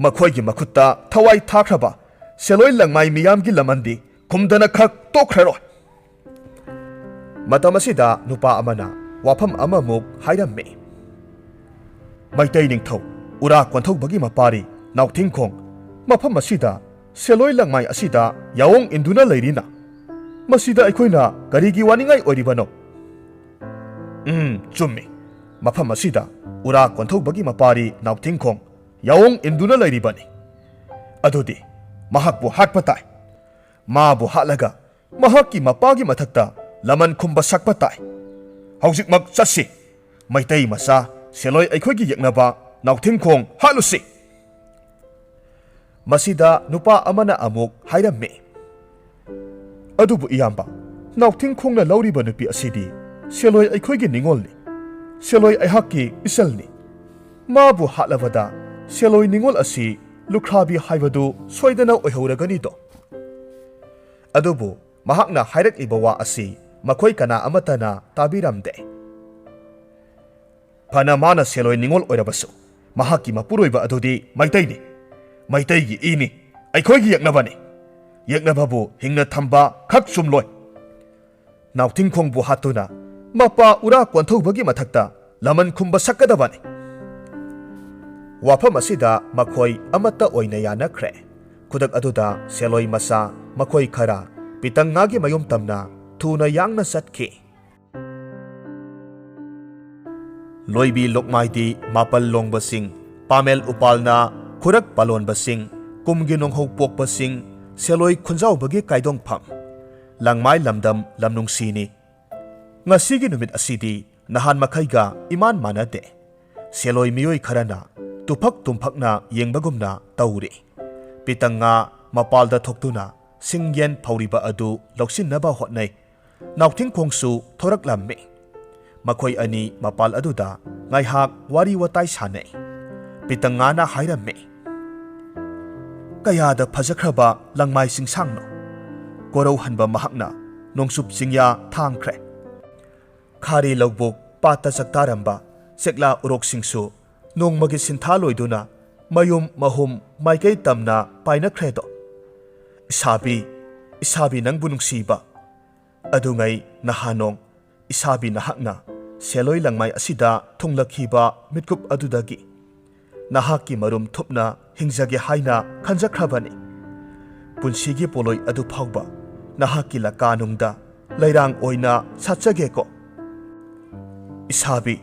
ꯃꯈꯣꯏꯒꯤ ꯃꯈꯨꯠꯇ ꯊꯋꯥꯏ ꯊꯥꯈ꯭ꯔꯕ ꯁꯦꯂꯣꯏ ꯂꯪꯃꯥꯏ ꯃꯤꯌꯥꯝꯒꯤ ꯂꯃꯟꯗꯤ ꯈꯨꯝꯗꯅ ꯈꯛ ꯇꯣꯛꯈ꯭ꯔꯔꯣꯏ꯫ ꯃꯇꯝ ꯑꯁꯤꯗ ꯅꯨꯄꯥ ꯑꯃꯅ ꯋꯥꯐꯝ ꯑꯃꯃꯨꯛ ꯍꯥꯏꯔꯝꯃꯤ, ꯃꯩꯇꯩ ꯅꯤꯡꯊꯧ ꯎꯔꯥ ꯀꯣꯟꯊꯧꯕꯒꯤ ꯃꯄꯥꯔꯤ ꯅꯥꯎꯊꯤꯡꯈꯣꯡ ꯃꯐꯝ ꯑꯁꯤꯗ ꯁꯦꯂꯣꯏ ꯂꯪꯃꯥꯏ ꯑꯁꯤꯗ ꯌꯥꯑꯣꯡ ꯏꯟꯗꯨꯅ ꯂꯩꯔꯤꯅ ꯃꯁꯤꯗ ꯑꯩꯈꯣꯏꯅ ꯀꯔꯤꯒꯤ ꯋꯥꯅꯤꯡꯉꯥꯏ ꯑꯣꯏꯔꯤꯕꯅꯣ? ꯆꯨꯝꯃꯤ꯫ ꯃꯐꯝ ꯑꯁꯤꯗ ꯎꯔꯥ ꯀꯣꯟꯊꯧꯕꯒꯤ ꯃꯄꯥꯔꯤ ꯅꯥꯎꯊꯤꯡꯈꯣꯡ ꯌꯥꯑꯣꯡ ꯏꯟꯗꯨꯅ ꯂꯩꯔꯤꯕꯅꯤ꯫ ꯑꯗꯨꯗꯤ ꯃꯍꯥꯛꯄꯨ ꯍꯥꯠꯄ ꯇꯥꯏ꯫ ꯃꯥꯕꯨ ꯍꯥꯠꯂꯒ ꯃꯍꯥꯛꯀꯤ ꯃꯄꯥꯒꯤ ꯃꯊꯛꯇ laman khumba sakpa tai. Haujikmak chasi. Maitai masa seloi aikhoigi yaknaba nauthingkhong halusi. Masida nupa amana amuk hairamme. Adubu iyamba, nauthingkhongna lauriba nupi asidi seloi aikhoigi ningolni. Seloi aihakki isalni. Mabu hatlabada seloi ningol asi lukhrabi haibadu soidana oihauragani do. Adubu mahakna hairakliba wa asi makhoi kana amatana tabiramde. Phana mana seloi ningol oirabasu mahakki mapuroiba adudi maitaini. Maitaigi ini aikhoigi yaknabani. Yaknababu hingna thamba khak sumloi. Nauthingkhongbu hatuna mapa ura kwanthobagi mathakta laman khumba sakadabani. Wafam asida makhoi amata oina yanakre. Kudak aduda seloi masa makhoi khara pitangngagi mayum tamna thuna yangna satki. Loibi lokmaidi mapal longbasing pamel upalna khurak palonbasing kumgi nonghau pokbasing seloi khunjau bagi kaidong pham langmai lamdam lamnungsini. Ngasigi numit asidi nahan makhaiga iman manade. Seloi miyoi kharana tuphak tumphakna yengbagumna tauri. Pitanga mapalda thoktuna singyen phauriba adu loksinaba hotnai. Nauthingkhongsu thoraklammi. Makhoi ani mapal aduda ngaihak wari watai sanai. Pitangana hairammi. Kayada phajakraba langmai singsangno. Korau hanba mahakna nongsup singya thangkre. Khari laubuk pata saktaramba sekla urok singsu nongmagi sintha loiduna mayum mahum maikai tamna painakredo. Isabi nangbu nungsiba. Adungai nahanong isabi nahakna seloi langmai asida thunglakhiba mitkup adudagi. Nahaki marum thupna hingjage haina khanjakhrabani. Punsigi poloi adu phawba nahaki lakanungda lairang oina satchage ko. Isabi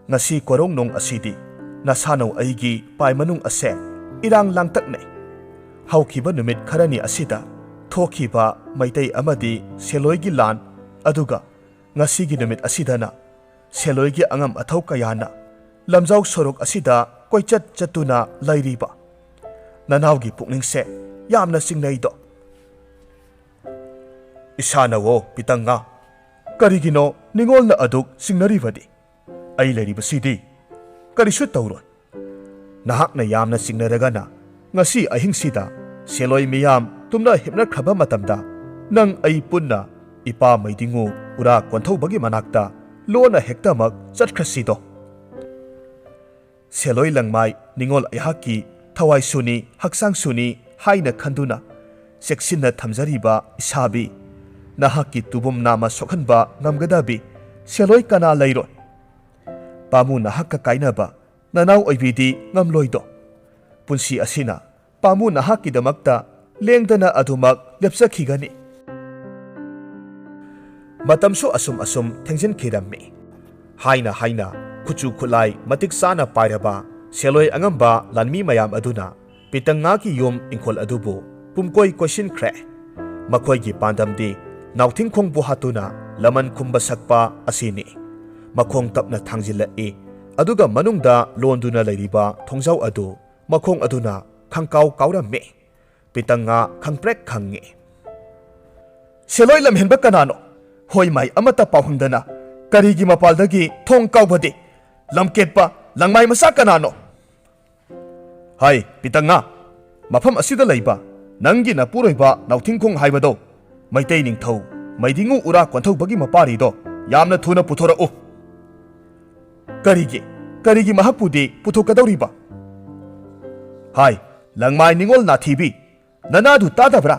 ngasi korong nong asidi nasano aigi paimanung ase irang langtakne. Haukiba numit kharani asida thokiba maitai amadi seloigi lan aduga ngasigi numit asidana seloigi angam athau kayana lamjau sorok asida koichat chatuna lairiba. Nanawgi pukningse yamna singnaido. Isana wo pitanga karigino ningolna aduk singnaribadi. Ai lairibasidi karisu tawron. Nahakna yamna singnaragana ngasi ahingsida seloi miyam tumna hipna khaba matamda nang ai punna ipa maidingu ura kwanthobagi manakta lona hektamak chatkhasido. Seloi langmai ningol aihaki thawai suni haksang suni haina khanduna seksinna thamjariba isabi nahaki tubum nama sokhanba ngamgadabi seloi kana lairo. Pamu nahakka kainaba nanau oibidi ngamloido. Punsi asina pamu nahaki damakta lengdana adumak lepsakhigani. Matamso asum thengjen khirammi. Haina khuchu khulai matik sana pairaba seloi angamba lanmi mayam aduna pitanga ki yom ingkhol adubu pumkoi question khre. Makhoi gi pandamdi nauthingkhong bu hatuna laman khumba sakpa asini. Makhong tapna thangjilai aduga manungda londuna lairiba thongjau adu makhong aduna khangkau kaurammi. Pitanga khangprek khangi. Seloi lamhenba kanano hoi mai amata pahungdana karigi mapaldagi thong kaubadi lamketpa langmai masa kanano. Hai pitanga mafam asida laiba nangi na puroiba nauthingkhong haibado maitei ningthau maidingu ura kwanthobagi mapari do yamna thuna puthora u. Karigi mahapudi puthokadoriba. Hai langmai ningol na thibi nanadu tadabra.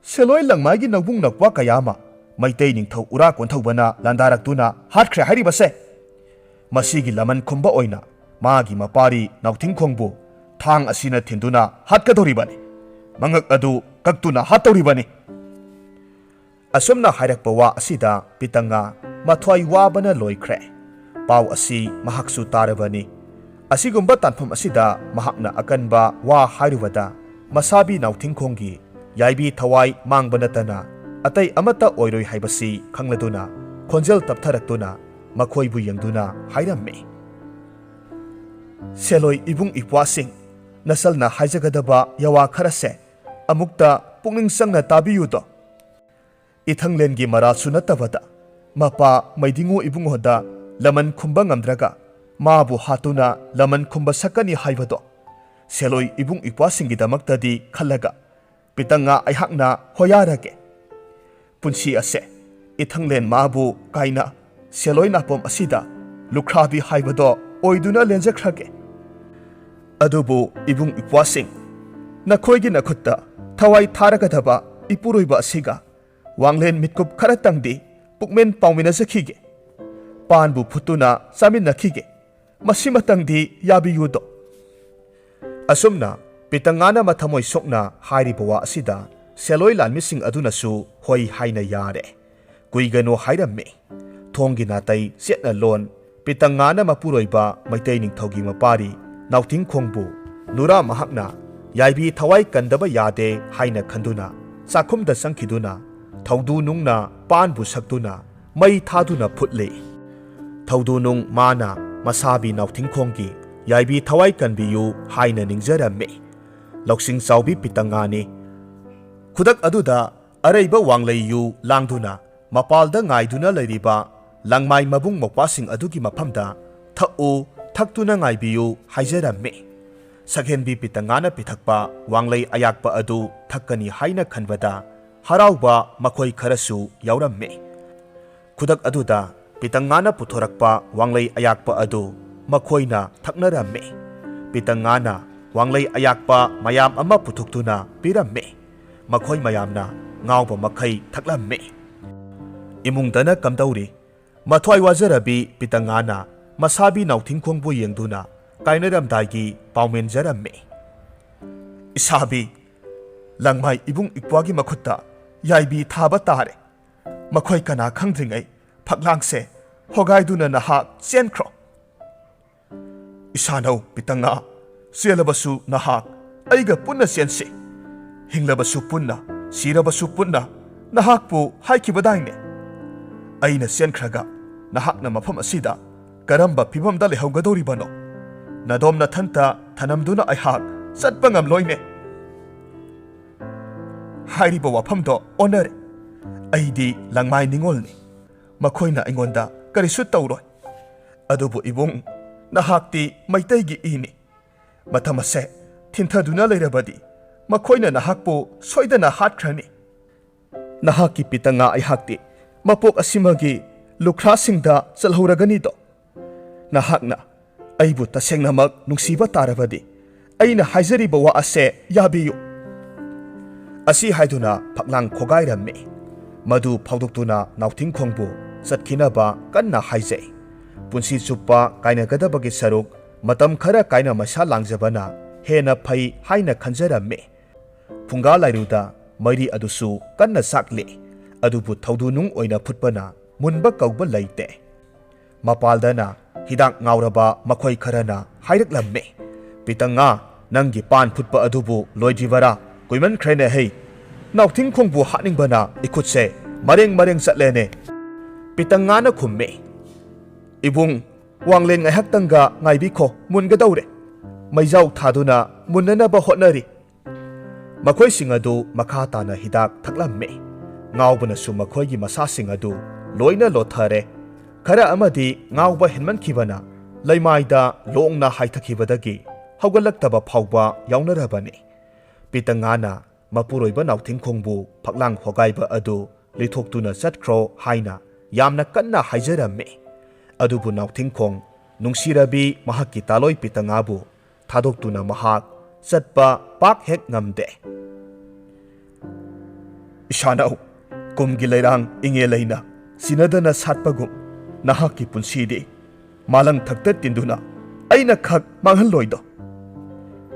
Seloi langmai gi nagbung nakwa kayama maitei ningthau ura kwanthobana landaraktuna hatkre haribase. Masigi laman khumba oina magi mapari nauthingkhongbu thang asina thinduna hatkadoribani. Mangak adu kaktuna hatoribani. Asumna hairakpa wa asida pitanga mathwai wabana loikre. Pau asi mahaksu tarabani. Asigumba tanpham asida mahakna akanba wa hairubada masabi nauthingkhonggi yaibi thawai mangbanatana ꯑꯇꯩ ꯑꯃꯠꯇ ꯑꯣꯏꯔꯣꯏ ꯍꯥꯏꯕꯁꯤ ꯈꯪꯂꯗꯨꯅ ꯈꯣꯟꯖꯦꯜ ꯇꯞꯊꯔꯛꯇꯨꯅ ꯃꯈꯣꯏꯕꯨ ꯌꯦꯡꯗꯨꯅ ꯍꯥꯏꯔꯝꯃꯤ꯫ ꯁꯦꯂꯣꯏ ꯏꯕꯨꯡ ꯏꯄ꯭ꯋꯥꯁꯤꯡ, ꯅꯁꯜꯅ ꯍꯥꯏꯖꯒꯗꯕ ꯌꯋꯥ ꯈꯔꯁꯦ ꯑꯃꯨꯛꯇ ꯄꯨꯛꯅꯤꯡ ꯆꯪꯅ ꯇꯥꯕꯤꯌꯨꯗꯣ꯫ ꯏꯊꯪꯂꯦꯟꯒꯤ ꯃꯔꯥꯜꯁꯨ ꯅꯠꯇꯕꯗ ꯃꯄꯥ ꯃꯩꯗꯤꯡꯉꯨ ꯏꯕꯨꯡꯉꯣꯗ ꯂꯃꯟ ꯈꯨꯝꯕ ꯉꯝꯗ꯭ꯔꯒ ꯃꯥꯕꯨ ꯍꯥꯠꯇꯨꯅ ꯂꯃꯟ ꯈꯨꯝꯕ ꯁꯛꯀꯅꯤ ꯍꯥꯏꯕꯗꯣ ꯁꯦꯂꯣꯏ ꯏꯕꯨꯡ ꯏꯄ꯭ꯋꯥꯁꯤꯡꯒꯤꯗꯃꯛꯇꯗꯤ ꯈꯜꯂꯒ ꯄꯤꯇꯪꯉꯥ ꯑꯩꯍꯥꯛꯅ ꯍꯣꯌꯥꯔꯒꯦ꯫ ꯄꯨꯟꯁꯤ ꯑꯁꯦ ꯏꯊꯪꯂꯦꯟ ꯃꯥꯕꯨ ꯀꯥꯏꯅ ꯁꯦꯂꯣꯏ ꯅꯥꯄꯣꯝ ꯑꯁꯤꯗ ꯂꯨꯈ꯭ꯔꯥꯕꯤ ꯍꯥꯏꯕꯗꯣ ꯑꯣꯏꯗꯨꯅ ꯂꯦꯟꯖꯈ꯭ꯔꯒꯦ꯫ ꯑꯗꯨꯕꯨ ꯏꯕꯨꯡ ꯏꯄ꯭ꯋꯥꯁꯤꯡ, ꯅꯈꯣꯏꯒꯤ ꯅꯈꯨꯠꯇ ꯊꯋꯥꯏ ꯊꯥꯔꯒꯗꯕ ꯏꯄꯨꯔꯣꯏꯕ ꯑꯁꯤꯒ ꯋꯥꯡꯂꯦꯟ ꯃꯤꯠꯀꯨꯞ ꯈꯔꯇꯪꯗꯤ ꯄꯨꯛꯃꯦꯟ ꯄꯥꯎꯃꯤꯟꯅꯖꯈꯤꯒꯦ꯫ ꯄꯥꯟꯕꯨ ꯐꯨꯠꯇꯨꯅ ꯆꯥꯃꯤꯟꯅꯈꯤꯒꯦ, ꯃꯁꯤꯃꯇꯪꯗꯤ ꯌꯥꯕꯤꯌꯨꯗꯣ꯫ ꯑꯁꯨꯝꯅ ꯄꯤꯇꯪꯉꯥꯅ ꯃꯊꯃꯣꯏ ꯁꯣꯛꯅ ꯍꯥꯏꯔꯤꯕ ꯋꯥ ꯑꯁꯤꯗ ꯁꯦꯂꯣꯏ ꯂꯥꯟꯃꯤꯁꯤꯡ ꯑꯗꯨꯅꯁꯨ ꯍꯣꯏ ꯍꯥꯏꯅ ꯌꯥꯔꯦ꯫ ꯀꯨꯏꯒꯅꯨ ꯍꯥꯏꯔꯝꯃꯤ꯫ ꯊꯣꯡꯒꯤ ꯅꯥꯇꯩ ꯆꯦꯠꯅ ꯂꯣꯟ ꯄꯤꯇꯪꯉꯥꯅ ꯃꯄꯨꯔꯣꯏꯕ ꯃꯩꯇꯩ ꯅꯤꯡꯊꯧꯒꯤ ꯃꯄꯥꯔꯤ ꯅꯥꯎꯊꯤꯡꯈꯣꯡꯕꯨ ꯅꯨꯔꯥ ꯃꯍꯥꯛꯅ ꯌꯥꯏꯕꯤ ꯊꯋꯥꯏ ꯀꯟꯗꯕ ꯌꯥꯗꯦ ꯍꯥꯏꯅ ꯈꯟꯗꯨꯅ ꯆꯥꯛꯈꯨꯝꯗ ꯆꯪꯈꯤꯗꯨꯅ ꯊꯧꯗꯨ ꯅꯨꯡꯅ ꯄꯥꯟꯕꯨ ꯁꯛꯇꯨꯅ ꯃꯩ ꯊꯥꯗꯨꯅ ꯐꯨꯠꯂꯤ꯫ ꯊꯧꯗꯨ ꯅꯨꯡ ꯃꯥꯅ ꯃꯁꯥꯕꯤ ꯅꯥꯎꯊꯤꯡꯈꯣꯡꯒꯤ ꯌꯥꯏꯕꯤ ꯊꯋꯥꯏ ꯀꯟꯕꯤꯌꯨ ꯍꯥꯏꯅ ꯅꯤꯡꯖꯔꯝꯃꯤ꯫ ꯂꯧꯁꯤꯡ ꯆꯥꯎꯕꯤ ꯄꯤꯇꯪꯉꯥꯅꯤ꯫ ꯈꯨꯗꯛ ꯑꯗꯨꯗ ꯑꯔꯩꯕ ꯋꯥꯡꯂꯩ ꯌꯨ ꯂꯥꯡꯗꯨꯅ ꯃꯄꯥꯜꯗ ꯉꯥꯏꯗꯨꯅ ꯂꯩꯔꯤꯕ ꯂꯪꯃꯥꯏ ꯃꯕꯨꯡ ꯃꯧꯄ꯭ꯋꯥꯁꯤꯡ ꯑꯗꯨꯒꯤ ꯃꯐꯝꯗ ꯊꯛꯎ ꯊꯛꯇꯨꯅ ꯉꯥꯏꯕꯤꯌꯨ ꯍꯥꯏꯖꯔꯝꯃꯤ꯫ ꯁꯛꯍꯦꯟꯕꯤ ꯄꯤꯇꯪꯉꯥꯅ ꯄꯤꯊꯛꯄ ꯋꯥꯡꯂꯩ ꯑꯌꯥꯛꯄ ꯑꯗꯨ ꯊꯛꯀꯅꯤ ꯍꯥꯏꯅ ꯈꯟꯕꯗ ꯍꯔꯥꯎꯕ ꯃꯈꯣꯏ ꯈꯔꯁꯨ ꯌꯥꯎꯔꯝꯃꯤ꯫ ꯈꯨꯗꯛ ꯑꯗꯨꯗ ꯄꯤꯇꯪꯉꯥꯅ ꯄꯨꯊꯣꯔꯛꯄ ꯋꯥꯡꯂꯩ ꯑꯌꯥꯛꯄ ꯑꯗꯨ ꯃꯈꯣꯏꯅ ꯊꯛꯅꯔꯝꯃꯤ꯫ ꯄꯤꯇꯪꯉꯥꯅ ꯋꯥꯡꯂꯩ ꯑꯌꯥꯛꯄ ꯃꯌꯥꯝ ꯑꯃ ꯄꯨꯊꯣꯛꯇꯨꯅ ꯄꯤꯔꯝꯃꯤ꯫ ꯃꯈꯣꯏ ꯃꯌꯥꯝꯅ ꯉꯥꯎꯕ ꯃꯈꯩ ꯊꯛꯂꯝꯃꯤ꯫ ꯏꯃꯨꯡꯗꯅ ꯀꯝꯗꯧꯔꯤ? ꯃꯊ꯭ꯋꯥꯏ ꯋꯥꯖꯔꯕꯤ ꯄꯤꯇꯪꯉꯥꯅ ꯃꯁꯥꯕꯤ ꯅꯥꯎꯊꯤꯡꯈꯣꯡꯕꯨ ꯌꯦꯡꯗꯨꯅ ꯀꯥꯏꯅꯔꯝꯗꯥꯏꯒꯤ ꯄꯥꯎꯃꯦꯟꯖꯔꯝꯃꯤ꯫ ꯏꯁꯥꯕꯤ, ꯂꯪꯃꯥꯏ ꯏꯕꯨꯡ ꯏꯄ꯭ꯋꯥꯒꯤ ꯃꯈꯨꯠꯇ ꯌꯥꯏꯕꯤ ꯊꯥꯕ ꯇꯥꯔꯦ꯫ ꯃꯈꯣꯏ ꯀꯅꯥ ꯈꯪꯗ꯭ꯔꯤꯉꯩ ꯐꯛꯂꯥꯡꯁꯦ ꯍꯣꯒꯥꯏꯗꯨꯅ ꯅꯍꯥꯛ ꯆꯦꯟꯈ꯭ꯔꯣ꯫ ꯏꯁꯥꯅꯧ ꯄꯤꯇꯪꯉꯥ, ꯆꯦꯜꯂꯕꯁꯨ ꯅꯍꯥꯛ ꯑꯩꯒ ꯄꯨꯟꯅ ꯆꯦꯟꯁꯤ꯫ ꯍꯤꯡꯂꯕꯁꯨ ꯄꯨꯟꯅ, ꯁꯤꯔꯕꯁꯨ ꯄꯨꯟꯅ ꯅꯍꯥꯛꯄꯨ ꯍꯥꯏꯈꯤꯕꯗꯥꯏꯅꯦ꯫ ꯑꯩꯅ ꯆꯦꯟꯈ꯭ꯔꯒ ꯅꯍꯥꯛꯅ ꯃꯐꯝ ꯑꯁꯤꯗ ꯀꯔꯝꯕ ꯐꯤꯚꯝꯗ ꯂꯩꯍꯧꯒꯗꯧꯔꯤꯕꯅꯣ? ꯅꯗꯣꯝ ꯅꯊꯟꯇ ꯊꯅꯝꯗꯨꯅ ꯑꯩꯍꯥꯛ ꯆꯠꯄ ꯉꯝꯂꯣꯏꯅꯦ꯫ ꯍꯥꯏꯔꯤꯕ ꯋꯥꯐꯝꯗꯣ ꯑꯣꯟꯅꯔꯦ꯫ ꯑꯩꯗꯤ ꯂꯪꯃꯥꯏ ꯅꯤꯡꯉꯣꯜꯅꯤ꯫ ꯃꯈꯣꯏꯅ ꯑꯩꯉꯣꯟꯗ ꯀꯔꯤꯁꯨ ꯇꯧꯔꯣꯏ꯫ ꯑꯗꯨꯕꯨ ꯏꯕꯨꯡ, ꯅꯍꯥꯛꯇꯤ ꯃꯩꯇꯩꯒꯤ ꯏꯅꯤ꯫ ꯃꯇꯝ ꯑꯁꯦ ꯊꯤꯟꯊꯗꯨꯅ ꯂꯩꯔꯕꯗꯤ ꯃꯈꯣꯏꯅ ꯅꯍꯥꯛꯄꯨ ꯁꯣꯏꯗꯅ ꯍꯥꯠꯈ꯭ꯔꯅꯤ꯫ ꯅꯍꯥꯛꯀꯤ ꯄꯤꯇꯪꯉꯥ ꯑꯩꯍꯥꯛꯇꯤ ꯃꯄꯣꯛ ꯑꯁꯤꯃꯒꯤ ꯂꯨꯈ꯭ꯔꯥꯁꯤꯡꯗ ꯆꯜꯍꯧꯔꯒꯅꯤꯗꯣ꯫ ꯅꯍꯥꯛꯅ ꯑꯩꯕꯨ ꯇꯁꯦꯡꯅꯃꯛ ꯅꯨꯡꯁꯤꯕ ꯇꯥꯔꯕꯗꯤ ꯑꯩꯅ ꯍꯥꯏꯖꯔꯤꯕ ꯋꯥ ꯑꯁꯦ ꯌꯥꯕꯤꯌꯨ꯫ ꯑꯁꯤ ꯍꯥꯏꯗꯨꯅ ꯐꯛꯂꯥꯡ ꯈꯣꯒꯥꯏꯔꯝꯃꯤ꯫ ꯃꯗꯨ ꯐꯥꯎꯗꯣꯛꯇꯨꯅ ꯅꯥꯎꯊꯤꯡꯈꯣꯡꯕꯨ ꯆꯠꯈꯤꯅꯕ ꯀꯟꯅ ꯍꯥꯏꯖꯩ꯫ ꯄꯨꯟꯁꯤ ꯆꯨꯞꯄ ꯀꯥꯏꯅꯒꯗꯕꯒꯤ ꯁꯔꯨꯛ ꯃꯇꯝ ꯈꯔ ꯀꯥꯏꯅ ꯃꯩꯁꯥ ꯂꯥꯡꯖꯕꯅ ꯍꯦꯟꯅ ꯐꯩ ꯍꯥꯏꯅ ꯈꯟꯖꯔꯝꯃꯤ꯫ ꯐꯨꯡꯒꯥ ꯂꯥꯏꯔꯨꯗ ꯃꯩꯔꯤ ꯑꯗꯨꯁꯨ ꯀꯟꯅ ꯆꯥꯛꯂꯤ꯫ ꯑꯗꯨꯕꯨ ꯊꯧꯗꯨ ꯅꯨꯡ ꯑꯣꯏꯅ ꯐꯨꯠꯄꯅ ꯃꯨꯟꯕ ꯀꯧꯕ ꯂꯩꯇꯦ꯫ ꯃꯄꯥꯜꯗꯅ ꯍꯤꯗꯥꯛ ꯉꯥꯎꯔꯕ ꯃꯈꯣꯏ ꯈꯔꯅ ꯍꯥꯏꯔꯛꯂꯝꯃꯤ꯫ ꯄꯤꯇꯪꯉꯥ, ꯅꯪꯒꯤ ꯄꯥꯟ ꯐꯨꯠꯄ ꯑꯗꯨꯕꯨ ꯂꯣꯏꯗ꯭ꯔꯤꯕꯔꯥ? ꯀꯨꯏꯃꯟꯈ꯭ꯔꯦꯅꯦ ꯍꯩ꯫ ꯅꯥꯎꯊꯤꯡꯈꯣꯡꯕꯨ ꯍꯥꯠꯅꯤꯡꯕꯅ ꯏꯈꯨꯠꯁꯦ ꯃꯔꯦꯡ ꯃꯔꯦꯡ ꯆꯠꯂꯦꯅꯦ꯫ ꯄꯤꯇꯪꯉꯥꯅ ꯈꯨꯝꯃꯤ꯫ ꯏꯕꯨꯡ, ꯋꯥꯡꯂꯦꯟ ꯉꯥꯏꯍꯥꯛꯇꯪꯒ ꯉꯥꯏꯕꯤꯈꯣ, ꯃꯨꯟꯒꯗꯧꯔꯦ꯫ ꯃꯩꯖꯥꯎ ꯊꯥꯗꯨꯅ ꯃꯨꯟꯅꯅꯕ ꯍꯣꯠꯅꯔꯤ꯫ ꯃꯈꯣꯏꯁꯤꯡ ꯑꯗꯨ ꯃꯈꯥ ꯇꯥꯅ ꯍꯤꯗꯥꯛ ꯊꯛꯂꯝꯃꯤ꯫ ꯉꯥꯎꯕꯅꯁꯨ ꯃꯈꯣꯏꯒꯤ ꯃꯁꯥꯁꯤꯡ ꯑꯗꯨ ꯂꯣꯏꯅ ꯂꯣꯠꯊꯔꯦ꯫ ꯈꯔ ꯑꯃꯗꯤ ꯉꯥꯎꯕ ꯍꯦꯟꯃꯟꯈꯤꯕꯅ ꯂꯩꯃꯥꯏꯗ ꯂꯣꯡꯅ ꯍꯥꯏꯊꯈꯤꯕꯗꯒꯤ ꯍꯧꯒꯠꯂꯛꯇꯕ ꯐꯥꯎꯕ ꯌꯥꯎꯅꯔꯕꯅꯤ꯫ ꯄꯤꯇꯪꯉꯥꯅ ꯃꯄꯨꯔꯣꯏꯕ ꯅꯥꯎꯊꯤꯡꯈꯣꯡꯕꯨ ꯐꯛꯂꯥꯡ ꯍꯣꯒꯥꯏꯕ ꯑꯗꯨ ꯂꯤꯊꯣꯛꯇꯨꯅ ꯆꯠꯈ꯭ꯔꯣ ꯍꯥꯏꯅ ꯌꯥꯝꯅ ꯀꯟꯅ ꯍꯥꯏꯖꯔꯝꯃꯤ꯫ ꯑꯗꯨꯕꯨ ꯅꯥꯎꯊꯤꯡꯈꯣꯡ ꯅꯨꯡꯁꯤꯔꯕꯤ ꯃꯍꯥꯛꯀꯤ ꯇꯥꯂꯣꯏ ꯄꯤꯇꯪꯉꯥꯕꯨ ꯊꯥꯗꯣꯛꯇꯨꯅ ꯃꯍꯥꯛ ꯆꯠꯄ ꯄꯥꯛ ꯍꯦꯛ ꯉꯝꯗꯦ꯫ ꯏꯁꯥꯅꯧ, ꯀꯨꯝꯒꯤ ꯂꯩꯔꯥꯡ ꯏꯉꯦꯂꯩꯅ ꯁꯤꯅꯗꯅ ꯁꯥꯠꯄꯒꯨꯝ ꯅꯍꯥꯛꯀꯤ ꯄꯨꯟꯁꯤꯗꯤ ꯃꯥꯂꯪꯊꯛꯇ ꯇꯤꯟꯗꯨꯅ ꯑꯩꯅ ꯈꯛ ꯃꯥꯡꯍꯜꯂꯣꯏꯗꯣ꯫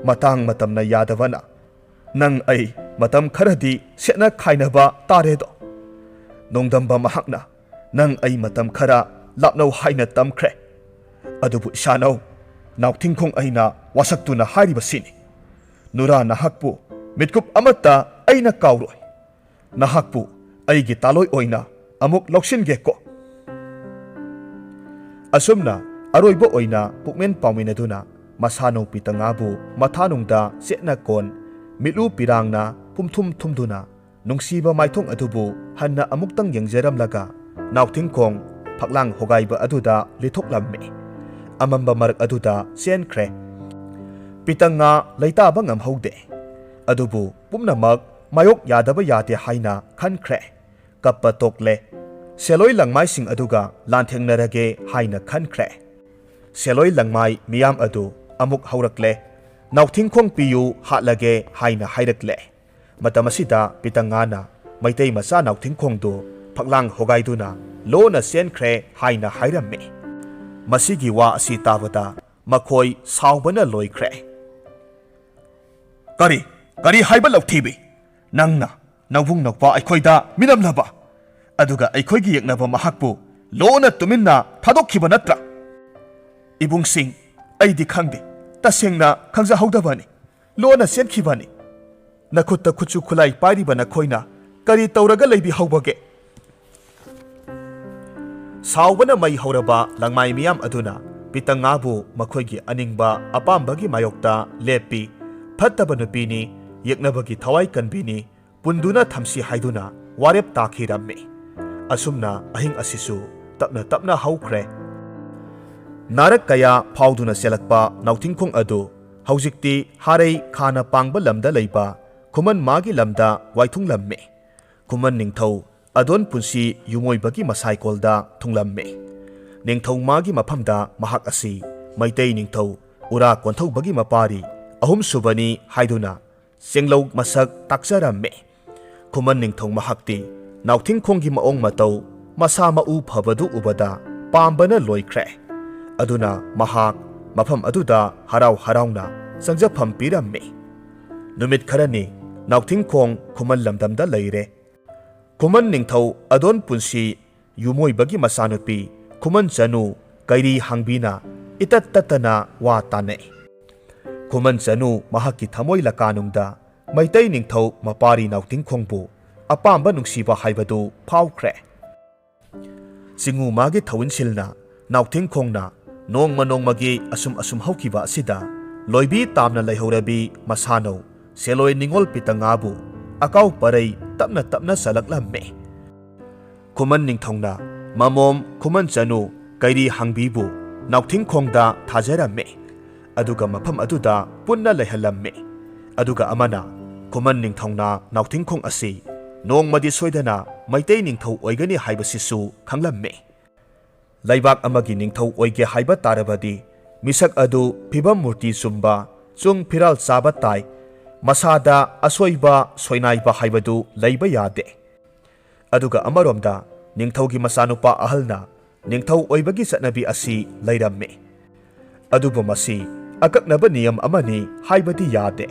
ꯃꯇꯥꯡ ꯃꯇꯝꯅ ꯌꯥꯗꯕꯅ ꯅꯪ ꯑꯩ ꯃꯇꯝ ꯈꯔꯗꯤ ꯁꯦꯠꯅ ꯈꯥꯏꯅꯕ ꯇꯥꯔꯦꯗꯣ꯫ ꯅꯣꯡꯗꯝꯕ ꯃꯍꯥꯛꯅ ꯅꯪ ꯑꯩ ꯃꯇꯝ ꯈꯔ ꯂꯥꯞꯅꯧ ꯍꯥꯏꯅ ꯇꯝꯈ꯭ꯔꯦ꯫ ꯑꯗꯨꯕꯨ ꯏꯁꯥꯅꯧ, ꯅꯥꯎꯊꯤꯡꯈꯣꯡ ꯑꯩꯅ ꯋꯥꯁꯛꯇꯨꯅ ꯍꯥꯏꯔꯤꯕꯁꯤꯅꯤ꯫ ꯅꯨꯔꯥ ꯅꯍꯥꯛꯄꯨ ꯃꯤꯠꯀꯨꯞ ꯑꯃꯠꯇ ꯑꯩꯅ ꯀꯥꯎꯔꯣꯏ꯫ ꯅꯍꯥꯛꯄꯨ ꯑꯩꯒꯤ ꯇꯥꯂꯣꯏ ꯑꯣꯏꯅ ꯑꯃꯨꯛ ꯂꯧꯁꯤꯟꯒꯦꯀꯣ꯫ ꯑꯁꯨꯝꯅ ꯑꯔꯣꯏꯕ ꯑꯣꯏꯅ ꯄꯨꯛꯃꯦꯟ ꯄꯥꯎꯃꯤꯟꯅꯗꯨꯅ ꯃꯁꯥꯅꯧ ꯄꯤꯇꯉꯥꯕꯨ ꯃꯊꯥꯅꯨꯡꯗ ꯆꯦꯠꯅ ꯀꯣꯟ ꯃꯤꯠꯂꯨ ꯄꯤꯔꯥꯡꯅ ꯄꯨꯝꯊꯨꯝ ꯊꯨꯝꯗꯨꯅ ꯅꯨꯡꯁꯤꯕ ꯃꯥꯏꯊꯣꯡ ꯑꯗꯨꯕꯨ ꯍꯟꯅ ꯑꯃꯨꯛꯇꯪ ꯌꯦꯡꯖꯔꯝꯂꯒ ꯅꯥꯎꯊꯤꯡꯈꯣꯡ ꯐꯛꯂꯥꯡ ꯍꯣꯒꯥꯏꯕ ꯑꯗꯨꯗ ꯂꯤꯊꯣꯛꯂꯝꯃꯤ꯫ ꯑꯃꯝꯕ ꯃꯔꯛ ꯑꯗꯨꯗ ꯆꯦꯟꯈ꯭ꯔꯦ꯫ ꯄꯤꯇꯪꯉꯥ ꯂꯩꯇꯥꯕ ꯉꯝꯍꯧꯗꯦ꯫ ꯑꯗꯨꯕꯨ ꯄꯨꯝꯅꯃꯛ ꯃꯥꯌꯣꯛ ꯌꯥꯗꯕ ꯌꯥꯗꯦ ꯍꯥꯏꯅ ꯈꯟꯈ꯭ꯔꯦ꯫ ꯀꯞꯄ ꯇꯣꯛꯂꯦ꯫ ꯁꯦꯂꯣꯏ ꯂꯪꯃꯥꯏꯁꯤꯡ ꯑꯗꯨꯒ ꯂꯥꯟꯊꯦꯡꯅꯔꯒꯦ ꯍꯥꯏꯅ ꯈꯟꯈ꯭ꯔꯦ꯫ ꯁꯦꯂꯣꯏ ꯂꯪꯃꯥꯏ ꯃꯤꯌꯥꯝ ꯑꯗꯨ ꯑꯃꯨꯛ ꯍꯧꯔꯛꯂꯦ꯫ ꯅꯥꯎꯊꯤꯡꯈꯣꯡ ꯄꯤꯌꯨ ꯍꯥꯠꯂꯒꯦ ꯍꯥꯏꯅ ꯍꯥꯏꯔꯛꯂꯦ꯫ ꯃꯇꯝ ꯑꯁꯤꯗ ꯄꯤꯇꯪꯉꯥꯅ ꯃꯩꯇꯩ ꯃꯆꯥ ꯅꯥꯎꯊꯤꯡꯈꯣꯡꯗꯨ ꯐꯛꯂꯥꯡ ꯍꯣꯒꯥꯏꯗꯨꯅ ꯂꯣꯟꯅ ꯆꯦꯟꯈ꯭ꯔꯦ ꯍꯥꯏꯅ ꯍꯥꯏꯔꯝꯃꯤ꯫ ꯃꯁꯤꯒꯤ ꯋꯥ ꯑꯁꯤ ꯇꯥꯕꯗ ꯃꯈꯣꯏ ꯁꯥꯎꯕꯅ ꯂꯣꯏꯈ꯭ꯔꯦ꯫ ꯀꯔꯤ ꯍꯥꯏꯕ ꯂꯧꯊꯤꯕꯤ? ꯅꯪꯅ ꯅꯕꯨꯡ ꯅꯧꯄꯥ ꯑꯩꯈꯣꯏꯗ ꯃꯤꯔꯝꯂꯕ, ꯑꯗꯨꯒ ꯑꯩꯈꯣꯏꯒꯤ ꯌꯦꯛꯅꯕ ꯃꯍꯥꯛꯄꯨ ꯂꯣꯟꯅ ꯇꯨꯃꯤꯟꯅ ꯊꯥꯗꯣꯛꯈꯤꯕ ꯅꯠꯇ꯭ꯔꯥ? ꯏꯕꯨꯡꯁꯤꯡ, ꯑꯩꯗꯤ ꯈꯪꯗꯦ, ꯇꯁꯦꯡꯅ ꯈꯪꯖꯍꯧꯗꯕꯅꯤ, ꯂꯣꯟꯅ ꯆꯦꯟꯈꯤꯕꯅꯤ꯫ ꯅꯈꯨꯠꯇ ꯈꯨꯠꯁꯨ ꯈꯨꯠꯂꯥꯏ ꯄꯥꯏꯔꯤꯕ ꯅꯈꯣꯏꯅ ꯀꯔꯤ ꯇꯧꯔꯒ ꯂꯩꯕꯤꯍꯧꯕꯒꯦ? ꯁꯥꯎꯕꯅ ꯃꯩ ꯍꯧꯔꯕ ꯂꯪꯃꯥꯏ ꯃꯤꯌꯥꯝ ꯑꯗꯨꯅ ꯄꯤꯇꯪꯉꯥꯕꯨ ꯃꯈꯣꯏꯒꯤ ꯑꯅꯤꯡꯕ ꯑꯄꯥꯝꯕꯒꯤ ꯃꯥꯌꯣꯛꯇ ꯂꯦꯞꯄꯤ, ꯐꯠꯇꯕ ꯅꯨꯄꯤꯅꯤ, ꯌꯦꯛꯅꯕꯒꯤ ꯊꯋꯥꯏ ꯀꯟꯕꯤꯅꯤ, ꯄꯨꯟꯗꯨꯅ ꯊꯝꯁꯤ ꯍꯥꯏꯗꯨꯅ ꯋꯥꯔꯦꯞ ꯇꯥꯈꯤꯔꯝꯃꯤ꯫ ꯑꯁꯨꯝꯅ ꯑꯍꯤꯡ ꯑꯁꯤꯁꯨ ꯇꯞꯅ ꯇꯞꯅ ꯍꯧꯈ꯭ꯔꯦ꯫ ꯅꯥꯔꯛ ꯀꯌꯥ ꯐꯥꯎꯗꯨꯅ ꯆꯦꯜꯂꯛꯄ ꯅꯥꯎꯊꯤꯡꯈꯣꯡ ꯑꯗꯨ ꯍꯧꯖꯤꯛꯇꯤ ꯍꯥꯔꯩ ꯈꯥꯅ ꯄꯥꯡꯕ ꯂꯝꯗ ꯂꯩꯕ ꯈꯨꯃꯟ ꯃꯥꯒꯤ ꯂꯝꯗ ꯋꯥꯏꯊꯨꯡꯂꯝꯃꯤ꯫ ꯈꯨꯃꯟ ꯅꯤꯡꯊꯧ ꯑꯗꯣꯟ ꯄꯨꯟꯁꯤ ꯌꯨꯝꯑꯣꯏꯕꯒꯤ ꯃꯁꯥꯏꯀꯣꯜꯗ ꯊꯨꯡꯂꯝꯃꯤ꯫ ꯅꯤꯡꯊꯧ ꯃꯥꯒꯤ ꯃꯐꯝꯗ ꯃꯍꯥꯛ ꯑꯁꯤ ꯃꯩꯇꯩ ꯅꯤꯡꯊꯧ ꯎꯔꯥ ꯀꯣꯟꯊꯧꯕꯒꯤ ꯃꯄꯥꯔꯤ ꯑꯍꯨꯝꯁꯨꯕꯅꯤ ꯍꯥꯏꯗꯨꯅ ꯆꯦꯡꯂꯧ ꯃꯁꯛ ꯇꯥꯛꯆꯔꯝꯃꯤ꯫ ꯈꯨꯃꯟ ꯅꯤꯡꯊꯧ ꯃꯍꯥꯛꯇꯤ ꯅꯥꯎꯊꯤꯡꯈꯣꯡꯒꯤ ꯃꯑꯣꯡ ꯃꯇꯧ ꯃꯁꯥ ꯃꯎ ꯐꯕꯗꯨ ꯎꯕꯗ ꯄꯥꯝꯕꯅ ꯂꯣꯏꯈ꯭ꯔꯦ꯫ ꯑꯗꯨꯅ ꯃꯍꯥꯛ ꯃꯐꯝ ꯑꯗꯨꯗ ꯍꯔꯥꯎ ꯍꯔꯥꯎꯅ ꯆꯪꯖꯐꯝ ꯄꯤꯔꯝꯃꯤ꯫ ꯅꯨꯃꯤꯠ ꯈꯔꯅꯤ ꯅꯥꯎꯊꯤꯡꯈꯣꯡ ꯈꯨꯃꯟ ꯂꯝꯗꯝꯗ ꯂꯩꯔꯦ꯫ ꯈꯨꯃꯟ ꯅꯤꯡꯊꯧ ꯑꯗꯣꯟ ꯄꯨꯟꯁꯤ ꯌꯨꯝꯑꯣꯏꯕꯒꯤ ꯃꯆꯥꯅꯨꯄꯤ ꯈꯨꯃꯟ ꯆꯅꯨ ꯀꯩꯔꯤ ꯍꯥꯡꯕꯤꯅ ꯏꯇꯠ ꯇꯠꯇꯅ ꯋꯥ ꯇꯥꯟꯅꯩ꯫ ꯈꯨꯃꯟ ꯆꯅꯨ ꯃꯍꯥꯛꯀꯤ ꯊꯃꯣꯏ ꯂꯀꯥꯅꯨꯡꯗ ꯃꯩꯇꯩ ꯅꯤꯡꯊꯧ ꯃꯄꯥꯔꯤ ꯅꯥꯎꯊꯤꯡꯈꯣꯡꯕꯨ ꯑꯄꯥꯝꯕ ꯅꯨꯡꯁꯤꯕ ꯍꯥꯏꯕꯗꯨ ꯐꯥꯎꯈ꯭ꯔꯦ꯫ ꯆꯤꯉꯨ ꯃꯥꯒꯤ ꯊꯧꯏꯟꯁꯤꯜꯅ ꯅꯥꯎꯊꯤꯡꯈꯣꯡꯅ ꯅꯣꯡꯃ ꯅꯣꯡꯃꯒꯤ ꯑꯁꯨꯝ ꯍꯧꯈꯤꯕ ꯑꯁꯤꯗ ꯂꯣꯏꯕꯤ ꯇꯥꯝꯅ ꯂꯩꯍꯧꯔꯕꯤ ꯃꯁꯥꯅꯧ ꯁꯦꯂꯣꯏ ꯅꯤꯡꯉꯣꯜ ꯄꯤꯇꯪꯉꯥꯕꯨ ꯑꯀꯥꯎ ꯄꯔꯩ ꯇꯞꯅ ꯇꯞꯅ ꯆꯠꯂꯛꯂꯝꯃꯤ꯫ ꯈꯨꯃꯟ ꯅꯤꯡꯊꯧꯅ ꯃꯃꯣꯝ ꯈꯨꯃꯟ ꯆꯅꯨ ꯀꯩꯔꯤ ꯍꯥꯡꯕꯤꯕꯨ ꯅꯥꯎꯊꯤꯡꯈꯣꯡꯗ ꯊꯥꯖꯔꯝꯃꯤ꯫ ꯑꯗꯨꯒ ꯃꯐꯝ ꯑꯗꯨꯗ ꯄꯨꯟꯅ ꯂꯩꯍꯜꯂꯝꯃꯤ꯫ ꯑꯗꯨꯒ ꯑꯃꯅ ꯈꯨꯃꯟ ꯅꯤꯡꯊꯧꯅ ꯅꯥꯎꯊꯤꯡꯈꯣꯡ ꯑꯁꯤ ꯅꯣꯡꯃꯗꯤ ꯁꯣꯏꯗꯅ ꯃꯩꯇꯩ ꯅꯤꯡꯊꯧ ꯑꯣꯏꯒꯅꯤ ꯍꯥꯏꯕꯁꯤꯁꯨ ꯈꯪꯂꯝꯃꯤ꯫ ꯂꯩꯕꯥꯛ ꯑꯃꯒꯤ ꯅꯤꯡꯊꯧ ꯑꯣꯏꯒꯦ ꯍꯥꯏꯕ ꯇꯥꯔꯕꯗꯤ ꯃꯤꯁꯛ ꯑꯗꯨ ꯐꯤꯚꯝ ꯃꯨꯔꯇꯤ ꯆꯨꯝꯕ, ꯆꯨꯡ ꯐꯤꯔꯥꯜ ꯆꯥꯕ ꯇꯥꯏ, ꯃꯁꯥꯗ ꯑꯁꯣꯏꯕ ꯁꯣꯏꯅꯥꯏꯕ ꯍꯥꯏꯕꯗꯨ ꯂꯩꯕ ꯌꯥꯗꯦ꯫ ꯑꯗꯨꯒ ꯑꯃꯔꯣꯝꯗ ꯅꯤꯡꯊꯧꯒꯤ ꯃꯆꯥꯅꯨꯄꯥ ꯑꯍꯜꯅ ꯅꯤꯡꯊꯧ ꯑꯣꯏꯕꯒꯤ ꯆꯠꯅꯕꯤ ꯑꯁꯤ ꯂꯩꯔꯝꯃꯤ꯫ ꯑꯗꯨꯕꯨ ꯃꯁꯤ ꯑꯀꯛꯅꯕ ꯅꯤꯌꯝ ꯑꯃꯅꯤ ꯍꯥꯏꯕꯗꯤ ꯌꯥꯗꯦ꯫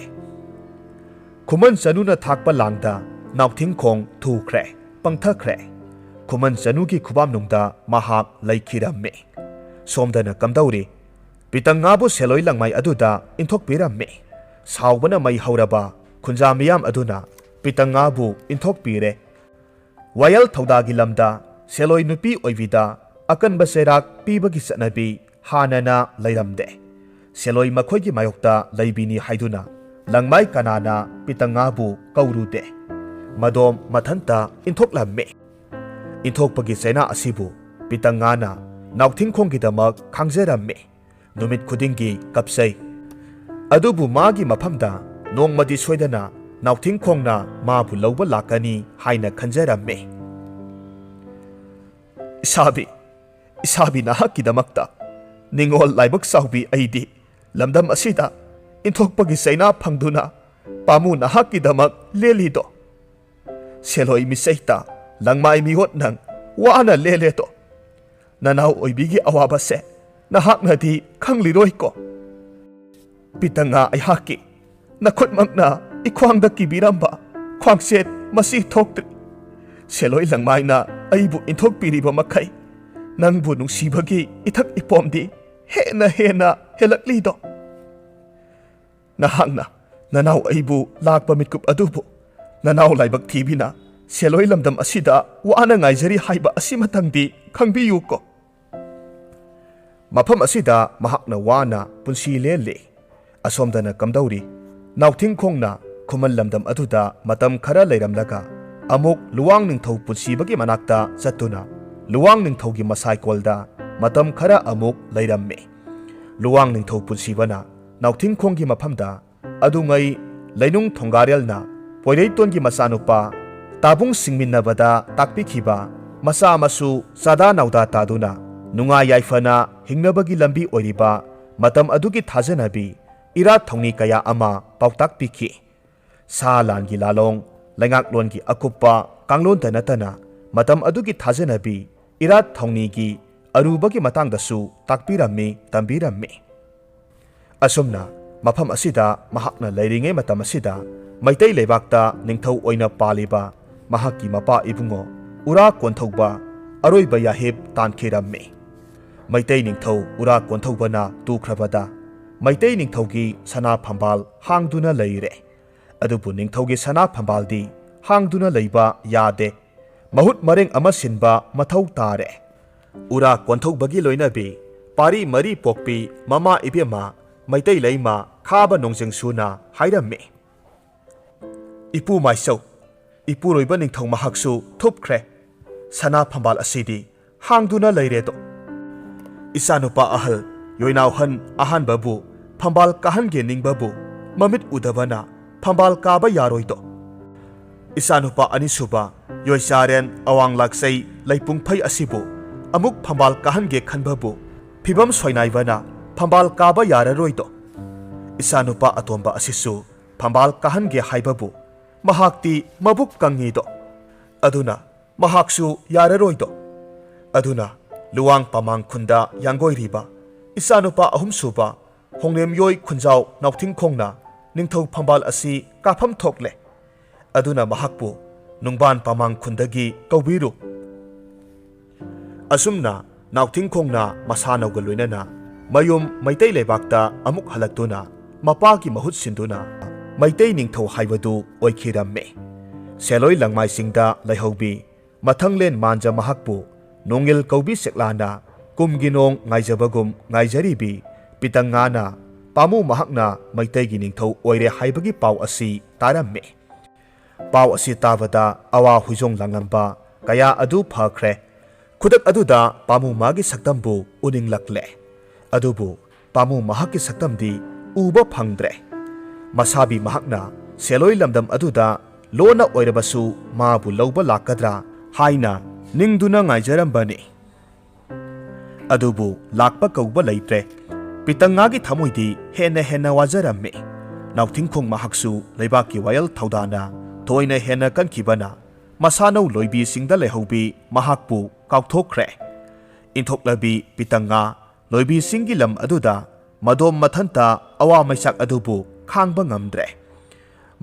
ꯈꯨꯃꯟ ꯆꯅꯨꯅ ꯊꯥꯛꯄ ꯂꯥꯡꯗ ꯅꯥꯎꯊꯤꯡꯈꯣꯡ ꯊꯨꯈ꯭ꯔꯦ, ꯄꯪꯊꯈ꯭ꯔꯦ꯫ ꯈꯨꯃꯟ ꯆꯅꯨꯒꯤ ꯈꯨꯕꯥꯝꯅꯨꯡꯗ ꯃꯍꯥꯛ ꯂꯩꯈꯤꯔꯝꯃꯤ꯫ ꯁꯣꯝꯗꯅ ꯀꯝꯗꯧꯔꯤ? ꯄꯤꯇꯪꯉꯥꯕꯨ ꯁꯦꯂꯣꯏ ꯂꯪꯃꯥꯏ ꯑꯗꯨꯗ ꯏꯟꯊꯣꯛꯄꯤꯔꯝꯃꯤ꯫ ꯁꯥꯎꯕꯅ ꯃꯩ ꯍꯧꯔꯕ ꯈꯨꯟꯖꯥ ꯃꯤꯌꯥꯝ ꯑꯗꯨꯅ ꯄꯤꯇꯪꯉꯥꯕꯨ ꯏꯟꯊꯣꯛꯄꯤꯔꯦ꯫ ꯋꯥꯌꯦꯜ ꯊꯧꯗꯥꯒꯤ ꯂꯝꯗ ꯁꯦꯂꯣꯏ ꯅꯨꯄꯤ ꯑꯣꯏꯕꯤꯗ ꯑꯀꯟꯕ ꯆꯩꯔꯥꯛ ꯄꯤꯕꯒꯤ ꯆꯠꯅꯕꯤ ꯍꯥꯟꯅꯅ ꯂꯩꯔꯝꯗꯦ꯫ ꯁꯦꯂꯣꯏ ꯃꯈꯣꯏꯒꯤ ꯃꯥꯌꯣꯛꯇ ꯂꯩꯕꯤꯅꯤ ꯍꯥꯏꯗꯨꯅ ꯂꯪꯃꯥꯏ ꯀꯅꯥꯅ ꯄꯤꯇꯪꯉꯥꯕꯨ ꯀꯧꯔꯨꯗꯦ꯫ ꯃꯗꯣꯝ ꯃꯊꯟꯇ ꯏꯟꯊꯣꯛꯂꯝꯃꯤ꯫ ꯏꯟꯊꯣꯛꯄꯒꯤ ꯆꯩꯅꯥ ꯑꯁꯤꯕꯨ ꯄꯤꯇꯪꯉꯥꯅ ꯅꯥꯎꯊꯤꯡꯈꯣꯡꯒꯤꯗꯃꯛ ꯈꯥꯡꯖꯔꯝꯃꯤ꯫ ꯅꯨꯃꯤꯠ ꯈꯨꯗꯤꯡꯒꯤ ꯀꯞꯆꯩ꯫ ꯑꯗꯨꯕꯨ ꯃꯥꯒꯤ ꯃꯐꯝꯗ ꯅꯣꯡꯃꯗꯤ ꯁꯣꯏꯗꯅ ꯅꯥꯎꯊꯤꯡꯈꯣꯡꯅ ꯃꯥꯕꯨ ꯂꯧꯕ ꯂꯥꯛꯀꯅꯤ ꯍꯥꯏꯅ ꯈꯟꯖꯔꯝꯃꯤ꯫ ꯏꯁꯥꯕꯤ ꯅꯍꯥꯛꯀꯤꯗꯃꯛꯇ ꯅꯤꯡꯉꯣꯜ ꯂꯥꯏꯕꯛ ꯆꯥꯎꯕꯤ ꯑꯩꯗꯤ ꯂꯝꯗꯝ ꯑꯁꯤꯗ ꯏꯟꯊꯣꯛꯄꯒꯤ ꯆꯩꯅꯥ ꯐꯪꯗꯨꯅ ꯄꯥꯃꯨ ꯅꯍꯥꯛꯀꯤꯗꯃꯛ ꯂꯦꯜꯂꯤꯗꯣ꯫ ꯁꯦꯂꯣꯏ ꯃꯤꯆꯩꯇ ꯂꯪꯃꯥꯏ ꯃꯤꯑꯣꯠ ꯅꯪ ꯋꯥꯅ ꯂꯦꯜꯂꯦꯗꯣ꯫ ꯅꯅꯥꯎ ꯑꯣꯏꯕꯤꯒꯤ ꯑꯋꯥꯕꯁꯦ ꯅꯍꯥꯛꯅꯗꯤ ꯈꯪꯂꯤꯔꯣꯏꯀꯣ꯫ ꯄꯤꯇꯪꯉꯥ ꯑꯩꯍꯥꯛꯀꯤ ꯅꯈꯨꯠꯃꯛꯅ ꯏꯈ꯭ꯋꯥꯡꯗ ꯀꯤꯕꯤꯔꯝꯕ ꯈ꯭ꯋꯥꯡꯆꯦꯠ ꯃꯁꯤ ꯊꯣꯛꯇ꯭ꯔꯤ꯫ ꯁꯦꯂꯣꯏ ꯂꯪꯃꯥꯏꯅ ꯑꯩꯕꯨ ꯏꯟꯊꯣꯛꯄꯤꯔꯤꯕ ꯃꯈꯩ ꯅꯪꯕꯨ ꯅꯨꯡꯁꯤꯕꯒꯤ ꯏꯊꯛ ꯏꯄꯣꯝꯗꯤ ꯍꯦꯟꯅ ꯍꯦꯜꯂꯛꯂꯤꯗꯣ꯫ ꯅꯍꯥꯛꯅ ꯅꯅꯥꯎ ꯑꯩꯕꯨ ꯂꯥꯛꯄ ꯃꯤꯠꯀꯨꯞ ꯑꯗꯨꯕꯨ ꯅꯅꯥꯎ ꯂꯥꯏꯕꯛ ꯊꯤꯕꯤꯅ ꯁꯦꯂꯣꯏ ꯂꯝꯗꯝ ꯑꯁꯤꯗ ꯋꯥꯅ ꯉꯥꯏꯖꯔꯤ ꯍꯥꯏꯕ ꯑꯁꯤꯃꯇꯪꯗꯤ ꯈꯪꯕꯤꯌꯨꯀꯣ꯫ ꯃꯐꯝ ꯑꯁꯤꯗ ꯃꯍꯥꯛꯅ ꯋꯥꯅ ꯄꯨꯟꯁꯤ ꯂꯦꯜꯂꯤ꯫ ꯑꯁꯣꯝꯗꯅ ꯀꯝꯗꯧꯔꯤ? ꯅꯥꯎꯊꯤꯡꯈꯣꯡꯅ ꯈꯨꯃꯟ ꯂꯝꯗꯝ ꯑꯗꯨꯗ ꯃꯇꯝ ꯈꯔ ꯂꯩꯔꯝꯂꯒ ꯑꯃꯨꯛ ꯂꯨꯋꯥꯡ ꯅꯤꯡꯊꯧ ꯄꯨꯟꯁꯤꯕꯒꯤ ꯃꯅꯥꯛꯇ ꯆꯠꯇꯨꯅ ꯂꯨꯋꯥꯡ ꯅꯤꯡꯊꯧꯒꯤ ꯃꯁꯥꯏꯀꯣꯜꯗ ꯃꯇꯝ ꯈꯔ ꯑꯃꯨꯛ ꯂꯩꯔꯝꯃꯤ꯫ ꯂꯨꯋꯥꯡ ꯅꯤꯡꯊꯧ ꯄꯨꯟꯁꯤꯕꯅ ꯅꯥꯎꯊꯤꯡꯈꯣꯡꯒꯤ ꯃꯐꯝꯗ ꯑꯗꯨꯉꯩ ꯂꯩꯅꯨꯡ ꯊꯣꯡꯒꯥꯔꯦꯜꯅ ꯄꯣꯏꯔꯩꯇꯣꯟꯒꯤ ꯃꯆꯥꯅꯨꯄꯥ ꯇꯥꯕꯨꯡ ꯁꯤꯡꯃꯤꯟꯅꯕꯗ ꯇꯥꯛꯄꯤꯈꯤꯕ ꯃꯆꯥ ꯃꯁꯨ ꯆꯥꯗꯥ ꯅꯥꯎꯗꯥ ꯇꯥꯗꯨꯅ ꯅꯨꯡꯉꯥꯏ ꯌꯥꯏꯐꯅ ꯍꯤꯡꯅꯕꯒꯤ ꯂꯝꯕꯤ ꯑꯣꯏꯔꯤꯕ ꯃꯇꯝ ꯑꯗꯨꯒꯤ ꯊꯥꯖꯅꯕꯤ ꯏꯔꯥꯠ ꯊꯧꯅꯤ ꯀꯌꯥ ꯑꯃ ꯄꯥꯎꯇꯥꯛ ꯄꯤꯈꯤ꯫ ꯁꯥ ꯂꯥꯟꯒꯤ ꯂꯥꯂꯣꯡ ꯂꯩꯉꯥꯛꯂꯣꯟꯒꯤ ꯑꯀꯨꯞꯄ ꯀꯥꯡꯂꯣꯟꯇ ꯅꯠꯇꯅ ꯃꯇꯝ ꯑꯗꯨꯒꯤ ꯊꯥꯖꯅꯕꯤ ꯏꯔꯥꯠ ꯊꯧꯅꯤꯒꯤ ꯑꯔꯨꯕꯒꯤ ꯃꯇꯥꯡꯗꯁꯨ ꯇꯥꯛꯄꯤꯔꯝꯃꯤ, ꯇꯝꯕꯤꯔꯝꯃꯤ꯫ ꯑꯁꯨꯝꯅ ꯃꯐꯝ ꯑꯁꯤꯗ ꯃꯍꯥꯛꯅ ꯂꯩꯔꯤꯉꯩ ꯃꯇꯝ ꯑꯁꯤꯗ ꯃꯩꯇꯩ ꯂꯩꯕꯥꯛꯇ ꯅꯤꯡꯊꯧ ꯑꯣꯏꯅ ꯄꯥꯜꯂꯤꯕ ꯃꯍꯥꯛꯀꯤ ꯃꯄꯥ ꯏꯕꯨꯡꯉꯣ ꯎꯔꯥ ꯀꯣꯟꯊꯧꯕ ꯑꯔꯣꯏꯕ ꯌꯥꯍꯤꯞ ꯇꯥꯟꯈꯤꯔꯝꯃꯤ꯫ ꯃꯩꯇꯩ ꯅꯤꯡꯊꯧ ꯎꯔꯥ ꯀꯣꯟꯊꯧꯕꯅ ꯇꯨꯈ꯭ꯔꯕꯗ ꯃꯩꯇꯩ ꯅꯤꯡꯊꯧꯒꯤ ꯁꯅꯥ ꯐꯝꯕꯥꯜ ꯍꯥꯡꯗꯨꯅ ꯂꯩꯔꯦ꯫ ꯑꯗꯨꯕꯨ ꯅꯤꯡꯊꯧꯒꯤ ꯁꯅꯥ ꯐꯝꯕꯥꯜꯗꯤ ꯍꯥꯡꯗꯨꯅ ꯂꯩꯕ ꯌꯥꯗꯦ, ꯃꯍꯨꯠ ꯃꯔꯦꯡ ꯑꯃ ꯁꯤꯟꯕ ꯃꯊꯧ ꯇꯥꯔꯦ꯫ ꯎꯔꯥ ꯀꯣꯟꯊꯧꯕꯒꯤ ꯂꯣꯏꯅꯕꯤ ꯄꯥꯔꯤ ꯃꯔꯤ ꯄꯣꯛꯄꯤ ꯃꯃꯥ ꯏꯕꯦꯝꯃ ꯃꯩꯇꯩ ꯂꯩꯃ ꯈꯥꯕ ꯅꯣꯡꯖꯤꯡꯁꯨꯅ ꯍꯥꯏꯔꯝꯃꯤ, ꯏꯄꯨ ꯃꯥꯏꯆꯧ, ꯏꯄꯨꯔꯣꯏꯕ ꯅꯤꯡꯊꯧ ꯃꯍꯥꯛꯁꯨ ꯊꯨꯞꯈ꯭ꯔꯦ꯫ ꯁꯅꯥ ꯐꯝꯕꯥꯜ ꯑꯁꯤꯗꯤ ꯍꯥꯡꯗꯨꯅ ꯂꯩꯔꯦꯗꯣ꯫ ꯏꯆꯥꯅꯨꯄꯥ ꯑꯍꯜ ꯌꯣꯏꯅꯥꯎꯍꯟ ꯑꯍꯥꯟꯕꯕꯨ ꯐꯝꯕꯥꯜ ꯀꯥꯍꯟꯒꯦ ꯅꯤꯡꯕꯕꯨ ꯃꯃꯤꯠ ꯎꯗꯕꯅ ꯐꯝꯕꯥꯜ ꯀꯥꯕ ꯌꯥꯔꯣꯏꯗꯣ꯫ ꯏꯆꯥꯅꯨꯄꯥ ꯑꯅꯤꯁꯨꯕ ꯌꯣꯏꯆꯥꯔꯦꯟ ꯑꯋꯥꯡꯂꯥꯛꯆꯩ ꯂꯩꯄꯨꯡꯐꯩ ꯑꯁꯤꯕꯨ ꯑꯃꯨꯛ ꯐꯝꯕꯥꯜ ꯀꯥꯍꯟꯒꯦ ꯈꯟꯕꯕꯨ ꯐꯤꯕꯝ ꯁꯣꯏꯅꯥꯏꯕꯅ ꯐꯝꯕꯥꯜ ꯀꯥꯕ ꯌꯥꯔꯔꯣꯏꯗꯣ꯫ ꯏꯆꯥꯅꯨꯄꯥ ꯑꯇꯣꯝꯕ ꯑꯁꯤꯁꯨ ꯐꯝꯕꯥꯜ ꯀꯥꯍꯟꯒꯦ ꯍꯥꯏꯕꯕꯨ ꯃꯍꯥꯛꯇꯤ ꯃꯕꯨꯛ ꯀꯪꯉꯤꯗꯣ, ꯑꯗꯨꯅ ꯃꯍꯥꯛꯁꯨ ꯌꯥꯔꯔꯣꯏꯗꯣ꯫ ꯑꯗꯨꯅ ꯂꯨꯋꯥꯡ ꯄꯥꯃꯥꯡ ꯈꯨꯟꯗ ꯌꯥꯡꯒꯣꯏꯔꯤꯕ ꯏꯆꯥꯅꯨꯄꯥ ꯑꯍꯨꯝꯁꯨꯕ ꯍꯣꯡꯂꯦꯝꯌꯣꯏ ꯈꯨꯟꯖꯥꯎ ꯅꯥꯎꯊꯤꯡꯈꯣꯡꯅ ꯅꯤꯡꯊꯧ ꯐꯝꯕꯥꯜ ꯑꯁꯤ ꯀꯥꯐꯝ ꯊꯣꯛꯂꯦ꯫ ꯑꯗꯨꯅ ꯃꯍꯥꯛꯄꯨ ꯅꯨꯡꯕꯥꯟ ꯄꯥꯃꯥꯡ ꯈꯨꯟꯗꯒꯤ ꯀꯧꯕꯤꯔꯨ꯫ ꯑꯁꯨꯝꯅ ꯅꯥꯎꯊꯤꯡꯈꯣꯡꯅ ꯃꯁꯥꯅꯧꯒ ꯂꯣꯏꯅꯅ ꯃꯌꯨꯝ ꯃꯩꯇꯩ ꯂꯩꯕꯥꯛꯇ ꯑꯃꯨꯛ ꯍꯜꯂꯛꯇꯨꯅ ꯃꯄꯥꯒꯤ ꯃꯍꯨꯠ ꯁꯤꯟꯗꯨꯅ ꯃꯩꯇꯩ ꯅꯤꯡꯊꯧ ꯍꯥꯏꯕꯗꯨ ꯑꯣꯏꯈꯤꯔꯝꯃꯤ꯫ ꯁꯦꯂꯣꯏ ꯂꯪꯃꯥꯏꯁꯤꯡꯗ ꯂꯩꯍꯧꯕꯤ ꯃꯊꯪꯂꯦꯟ ꯃꯥꯟꯖ ꯃꯍꯥꯛꯄꯨ ꯅꯣꯡꯏꯜ ꯀꯧꯕꯤ ꯁꯦꯛꯂꯥꯅ ꯀꯨꯝꯒꯤ ꯅꯣꯡ ꯉꯥꯏꯖꯕꯒꯨꯝ ꯉꯥꯏꯖꯔꯤꯕꯤ ꯄꯤꯇꯪꯉꯥꯅ ꯄꯥꯃꯨ ꯃꯍꯥꯛꯅ ꯃꯩꯇꯩꯒꯤ ꯅꯤꯡꯊꯧ ꯑꯣꯏꯔꯦ ꯍꯥꯏꯕꯒꯤ ꯄꯥꯎ ꯑꯁꯤ ꯇꯥꯔꯝꯃꯤ꯫ ꯄꯥꯎ ꯑꯁꯤ ꯇꯥꯕꯗ ꯑꯋꯥ ꯍꯨꯏꯖꯣꯡ ꯂꯥꯡꯂꯝꯕ ꯀꯌꯥ ꯑꯗꯨ ꯐꯈ꯭ꯔꯦ꯫ ꯈꯨꯗꯛ ꯑꯗꯨꯗ ꯄꯥꯃꯨ ꯃꯥꯒꯤ ꯁꯛꯇꯝꯕꯨ ꯎꯅꯤꯡꯂꯛꯂꯦ꯫ ꯑꯗꯨꯕꯨ ꯄꯥꯃꯨ ꯃꯍꯥꯛꯀꯤ ꯁꯛꯇꯝꯗꯤ ꯎꯕ ꯐꯪꯗ꯭ꯔꯦ꯫ ꯃꯁꯥꯕꯤ ꯃꯍꯥꯛꯅ ꯁꯦꯂꯣꯏ ꯂꯝꯗꯝ ꯑꯗꯨꯗ ꯂꯣꯟꯅ ꯑꯣꯏꯔꯕꯁꯨ ꯃꯥꯕꯨ ꯂꯧꯕ ꯂꯥꯛꯀꯗ꯭ꯔꯥ ꯍꯥꯏꯅ ꯅꯤꯡꯗꯨꯅ ꯉꯥꯏꯖꯔꯝꯕꯅꯤ꯫ ꯑꯗꯨꯕꯨ ꯂꯥꯛꯄ ꯀꯧꯕ ꯂꯩꯇ꯭ꯔꯦ꯫ ꯄꯤꯇꯪꯉꯥꯒꯤ ꯊꯃꯣꯏꯗꯤ ꯍꯦꯟꯅ ꯍꯦꯟꯅ ꯋꯥꯖꯔꯝꯃꯤ꯫ ꯅꯥꯎꯊꯤꯡꯈꯣꯡ ꯃꯍꯥꯛꯁꯨ ꯂꯩꯕꯥꯛꯀꯤ ꯋꯥꯌꯦꯜ ꯊꯧꯗꯥꯅ ꯊꯣꯏꯅ ꯍꯦꯟꯅ ꯀꯟꯈꯤꯕꯅ ꯃꯁꯥꯅꯧ ꯂꯣꯏꯕꯤꯁꯤꯡꯗ ꯂꯩꯍꯧꯕꯤ ꯃꯍꯥꯛꯄꯨ ꯀꯥꯎꯊꯣꯛꯈ꯭ꯔꯦ꯫ ꯏꯟꯊꯣꯛꯂꯕꯤ ꯄꯤꯇꯪꯉꯥ ꯂꯣꯏꯕꯤꯁꯤꯡꯒꯤ ꯂꯝ ꯑꯗꯨꯗ ꯃꯗꯣꯝ ꯃꯊꯟꯇ ꯑꯋꯥ ꯃꯩꯆꯥꯛ ꯑꯗꯨꯕꯨ ꯈꯥꯡꯕ ꯉꯝꯗ꯭ꯔꯦ꯫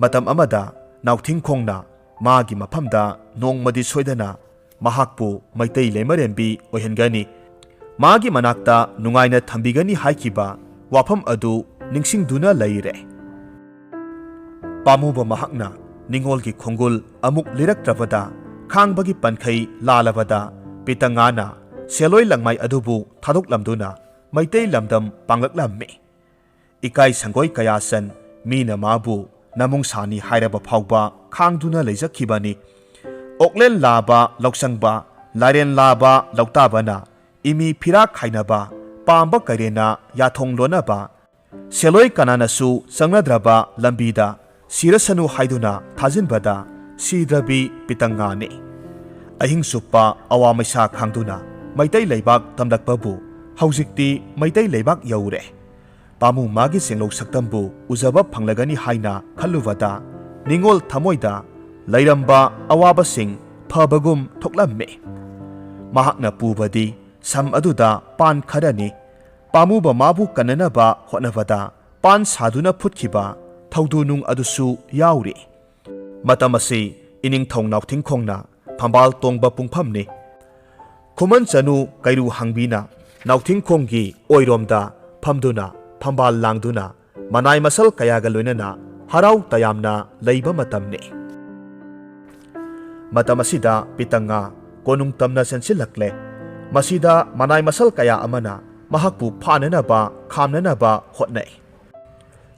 ꯃꯇꯝ ꯑꯃꯗ ꯅꯥꯎꯊꯤꯡꯈꯣꯡꯅ ꯃꯥꯒꯤ ꯃꯐꯝꯗ ꯅꯣꯡꯃꯗꯤ ꯁꯣꯏꯗꯅ ꯃꯍꯥꯛꯄꯨ ꯃꯩꯇꯩ ꯂꯩꯃꯔꯦꯟꯕꯤ ꯑꯣꯏꯍꯟꯒꯅꯤ, ꯃꯥꯒꯤ ꯃꯅꯥꯛꯇ ꯅꯨꯡꯉꯥꯏꯅ ꯊꯝꯕꯤꯒꯅꯤ ꯍꯥꯏꯈꯤꯕ ꯋꯥꯐꯝ ꯑꯗꯨ ꯅꯤꯡꯁꯤꯡꯗꯨꯅ ꯂꯩꯔꯦ꯫ ꯄꯥꯝꯃꯨꯕ ꯃꯍꯥꯛꯅ ꯅꯤꯡꯉꯣꯜꯒꯤ ꯈꯣꯡꯒꯨꯜ ꯑꯃꯨꯛ ꯂꯤꯔꯛꯇ꯭ꯔꯕꯗ ꯈꯥꯡꯕꯒꯤ ꯄꯟꯈꯩ ꯂꯥꯜꯂꯕꯗ ꯄꯤꯇꯪꯉꯥꯅ ꯁꯦꯂꯣꯏ ꯂꯪꯃꯥꯏ ꯑꯗꯨꯕꯨ ꯊꯥꯗꯣꯛꯂꯝꯗꯨꯅ ꯃꯩꯇꯩ ꯂꯝꯗꯝ ꯄꯥꯡꯂꯛꯂꯝꯃꯤ꯫ ꯏꯀꯥꯏ ꯁꯪꯒꯣꯏ ꯀꯌꯥ ꯆꯟ ꯃꯤꯅ ꯃꯥꯕꯨ ꯅꯃꯨꯡꯁꯥꯅꯤ ꯍꯥꯏꯔꯕ ꯐꯥꯎꯕ ꯈꯥꯡꯗꯨꯅ ꯂꯩꯖꯈꯤꯕꯅꯤ꯫ ꯑꯣꯛꯂꯦꯟ ꯂꯥꯕ ꯂꯧꯁꯪꯕ, ꯂꯥꯏꯔꯦꯟ ꯂꯥꯕ ꯂꯧꯇꯥꯕꯅ ꯏꯃꯤ ꯐꯤꯔꯥꯛ ꯈꯥꯏꯅꯕ, ꯄꯥꯝꯕ ꯀꯩꯔꯦꯟꯅ ꯌꯥꯊꯣꯡ ꯂꯣꯟꯅꯕ, ꯁꯦꯂꯣꯏ ꯀꯅꯥꯅꯁꯨ ꯆꯪꯅꯗ꯭ꯔꯕ ꯂꯝꯕꯤꯗ ꯁꯤꯔꯁꯅꯨ ꯍꯥꯏꯗꯨꯅ ꯊꯥꯖꯤꯟꯕꯗ ꯁꯤꯗ꯭ꯔꯕꯤ ꯄꯤꯇꯪꯉꯥꯅꯤ꯫ ꯑꯍꯤꯡ ꯆꯨꯞꯄ ꯑꯋꯥ ꯃꯩꯁꯥ ꯈꯥꯡꯗꯨꯅ ꯃꯩꯇꯩ ꯂꯩꯕꯥꯛ ꯇꯝꯂꯛꯄꯕꯨ ꯍꯧꯖꯤꯛꯇꯤ ꯃꯩꯇꯩ ꯂꯩꯕꯥꯛ ꯌꯧꯔꯦ꯫ ꯄꯥꯃꯨ ꯃꯥꯒꯤ ꯁꯦꯡꯂꯧ ꯁꯛꯇꯝꯕꯨ ꯎꯖꯕ ꯐꯪꯂꯒꯅꯤ ꯍꯥꯏꯅ ꯈꯜꯂꯨꯕꯗ ꯅꯤꯡꯉꯣꯜ ꯊꯃꯣꯏꯗ ꯂꯩꯔꯝꯕ ꯑꯋꯥꯕꯁꯤꯡ ꯐꯕꯒꯨꯝ ꯊꯣꯛꯂꯝꯃꯤ꯫ ꯃꯍꯥꯛꯅ ꯄꯨꯕꯗꯤ ꯁꯝ ꯑꯗꯨꯗ ꯄꯥꯟ ꯈꯔꯅꯤ꯫ ꯄꯥꯝꯃꯨꯕ ꯃꯥꯕꯨ ꯀꯟꯅꯅꯕ ꯍꯣꯠꯅꯕꯗ ꯄꯥꯟ ꯁꯥꯗꯨꯅ ꯐꯨꯠꯈꯤꯕ ꯊꯧꯗꯨꯅꯨꯡ ꯑꯗꯨꯁꯨ ꯌꯥꯎꯔꯤ꯫ ꯃꯇꯝ ꯑꯁꯤ ꯏꯅꯤꯡꯊꯧ ꯅꯥꯎꯊꯤꯡꯈꯣꯡꯅ ꯐꯝꯕꯥꯜ ꯇꯣꯡꯕ ꯄꯨꯡꯐꯝꯅꯤ꯫ ꯈꯨꯃꯟ ꯆꯅꯨ ꯀꯩꯔꯨ ꯍꯥꯡꯕꯤꯅ ꯅꯥꯎꯊꯤꯡꯈꯣꯡꯒꯤ ꯑꯣꯏꯔꯣꯝꯗ ꯐꯝꯗꯨꯅ ꯐꯝꯕꯥꯜ ꯂꯥꯡꯗꯨꯅ ꯃꯅꯥꯏ ꯃꯁꯜ ꯀꯌꯥꯒ ꯂꯣꯏꯅꯅ ꯍꯔꯥꯎ ꯇꯌꯥꯝꯅ ꯂꯩꯕ ꯃꯇꯝꯅꯤ꯫ matam asida pitanga konung tamna sensilakle masida manai masal kaya amana mahakpu phananaba khamnanaba hotnai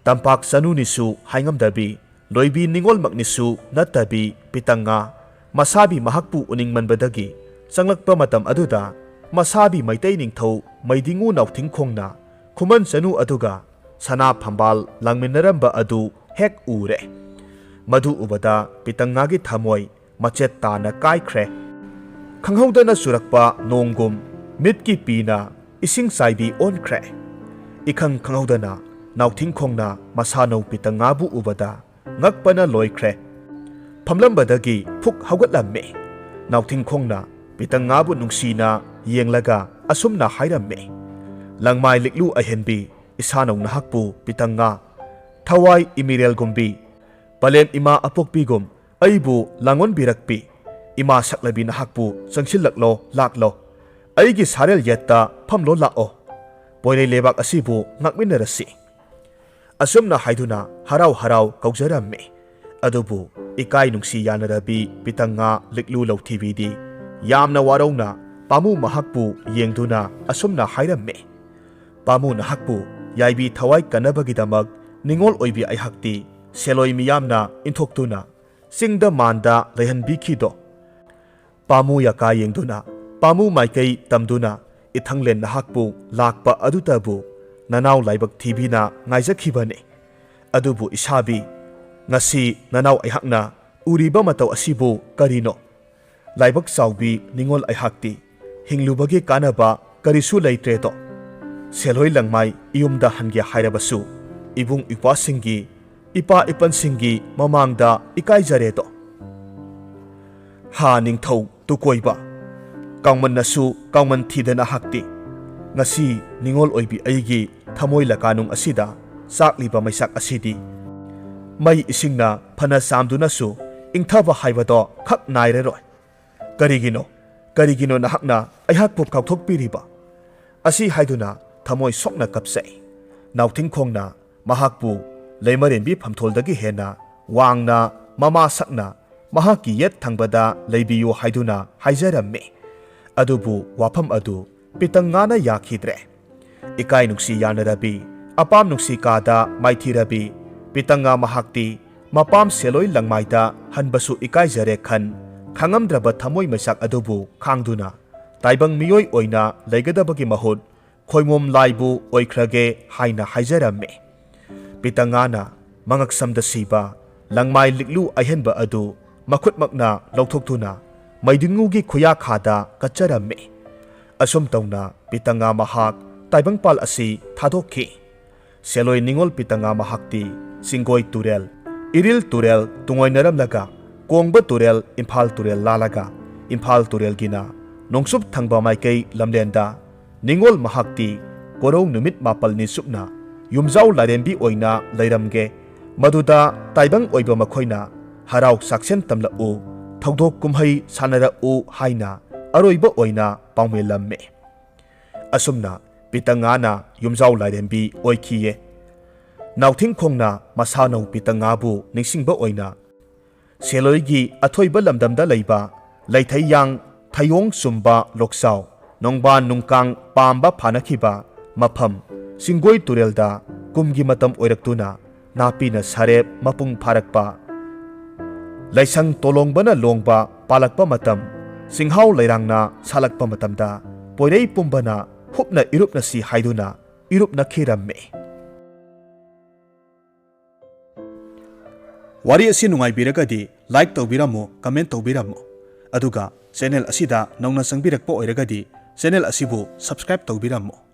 tampak sanunisu haingamdabi loibi ningol maknisu natabi pitanga masabi mahakpu uningmanbadagi sanglakpa matam aduda masabi maitai ningthau maidingu nauthingkhongna khuman sanu aduga sana phambal langminaramba adu hek ure madu ubada pitanga gi thamoi machet tana kaikhre khanghaudana surakpa nonggum mitki pina ising saibi onkhre ikhang khanghaudana nauthingkhongna masano pitanga bu ubada ngakpana loikhre phamlambadagi phuk haugatlamme nauthingkhongna pitanga bu nungsina yenglaga asumna hairamme langmai liklu ahenbi isanong nahakpu pitanga thawai imirel gumbi palem ima apokpigum aibu langon birakpi ima saklabi nahakpu sangsilaklo laklo aigi sarel yetta phamlo lao poire lebak asibu ngakminarasi asumna haiduna harau harau kaujaramme adubu ikai nungsi yanarabi pitanga liklu lauthibidi yamna warona pamu mahakpu yengduna asumna hairamme pamu nahakpu yaibi thawai kanabagidamak ningol oibi aihakti seloi miyamna inthoktuna singda manda lehanbikhido pamu yaka yengduna pamu maikai tamduna ithanglen nahakpu lakpa adutabu nanaw laibak thibina ngaijakhibane adubu isabi ngasi nanaw aihakna uriba matau asibu karino laibak saubi ningol aihakti hinglubagi kanaba karisu leitreto seloi langmai iyumda hange hairabasu ibung ipasinggi ipa ipansingi mamangda ikaijare ha ningthau tukoiba kangman nasu kangman thidana hakti ngasi ningol oibi aigi thamoi lakanung asida sakliba maisak asidi mai isingna phana samduna su ingthaba haibado khak naire roi karigino nahakna aihak pup kauthok piriba asi haiduna thamoi sokna kapsai nauthingkhongna mahakpu leimarenbi phamtholdagi hena wangna mama sakna mahaki yet thangbada leibiyu haiduna haijaramme adubu wafam adu pitangana yakhidre ikai nungsi yanarabi apam nungsi kada maithirabi pitanga mahakti mapam seloi langmaida hanbasu ikai jare khan khangamdraba thamoi maisak adubu khangduna taibang miyoi oina leigadabagi mahut khoimom laibu oikrage haina haijaramme pitangana mangaksamda siba langmai liklu ahenba adu makhutmakna lauthokthuna maidingugi khoya khada kacharamme asum tawna pitanga mahak taibangpal asi thadokhi seloi ningol pitanga mahakti singoi turel iril turel tungoinaramlaga kongba turel imphal turel lalaga imphal turel gina nongsup thangba maikei lamlenda ningol mahakti korou numit mapal ni supna yumjau larembi oina leiramge maduda taibang oiba makhoina harau saksen tamla u thogdok kumhai sanara u haina aroiba oina pangmelamme asumna pitangana yumjau larembi oikhiye nauthingkhongna masanau pitanga bu ningsingba oina seloigi athoiba lamdamda leiba leithaiyang thayong sumba loksau nongban nungkang pamba phanakhiba mafam singoi turelda kumgi matam oiraktuna napina sarep mapung pharakpa laisang tolongbana longba palakpa matam singhau leirangna salakpa matamda poirei pumbana hupna irupna si haiduna irupna khiramme wari asi nungai biragadi like tawbiramo comment tawbiramo aduga channel asida nongna sangbirakpa oiragadi channel asibu subscribe tawbiramo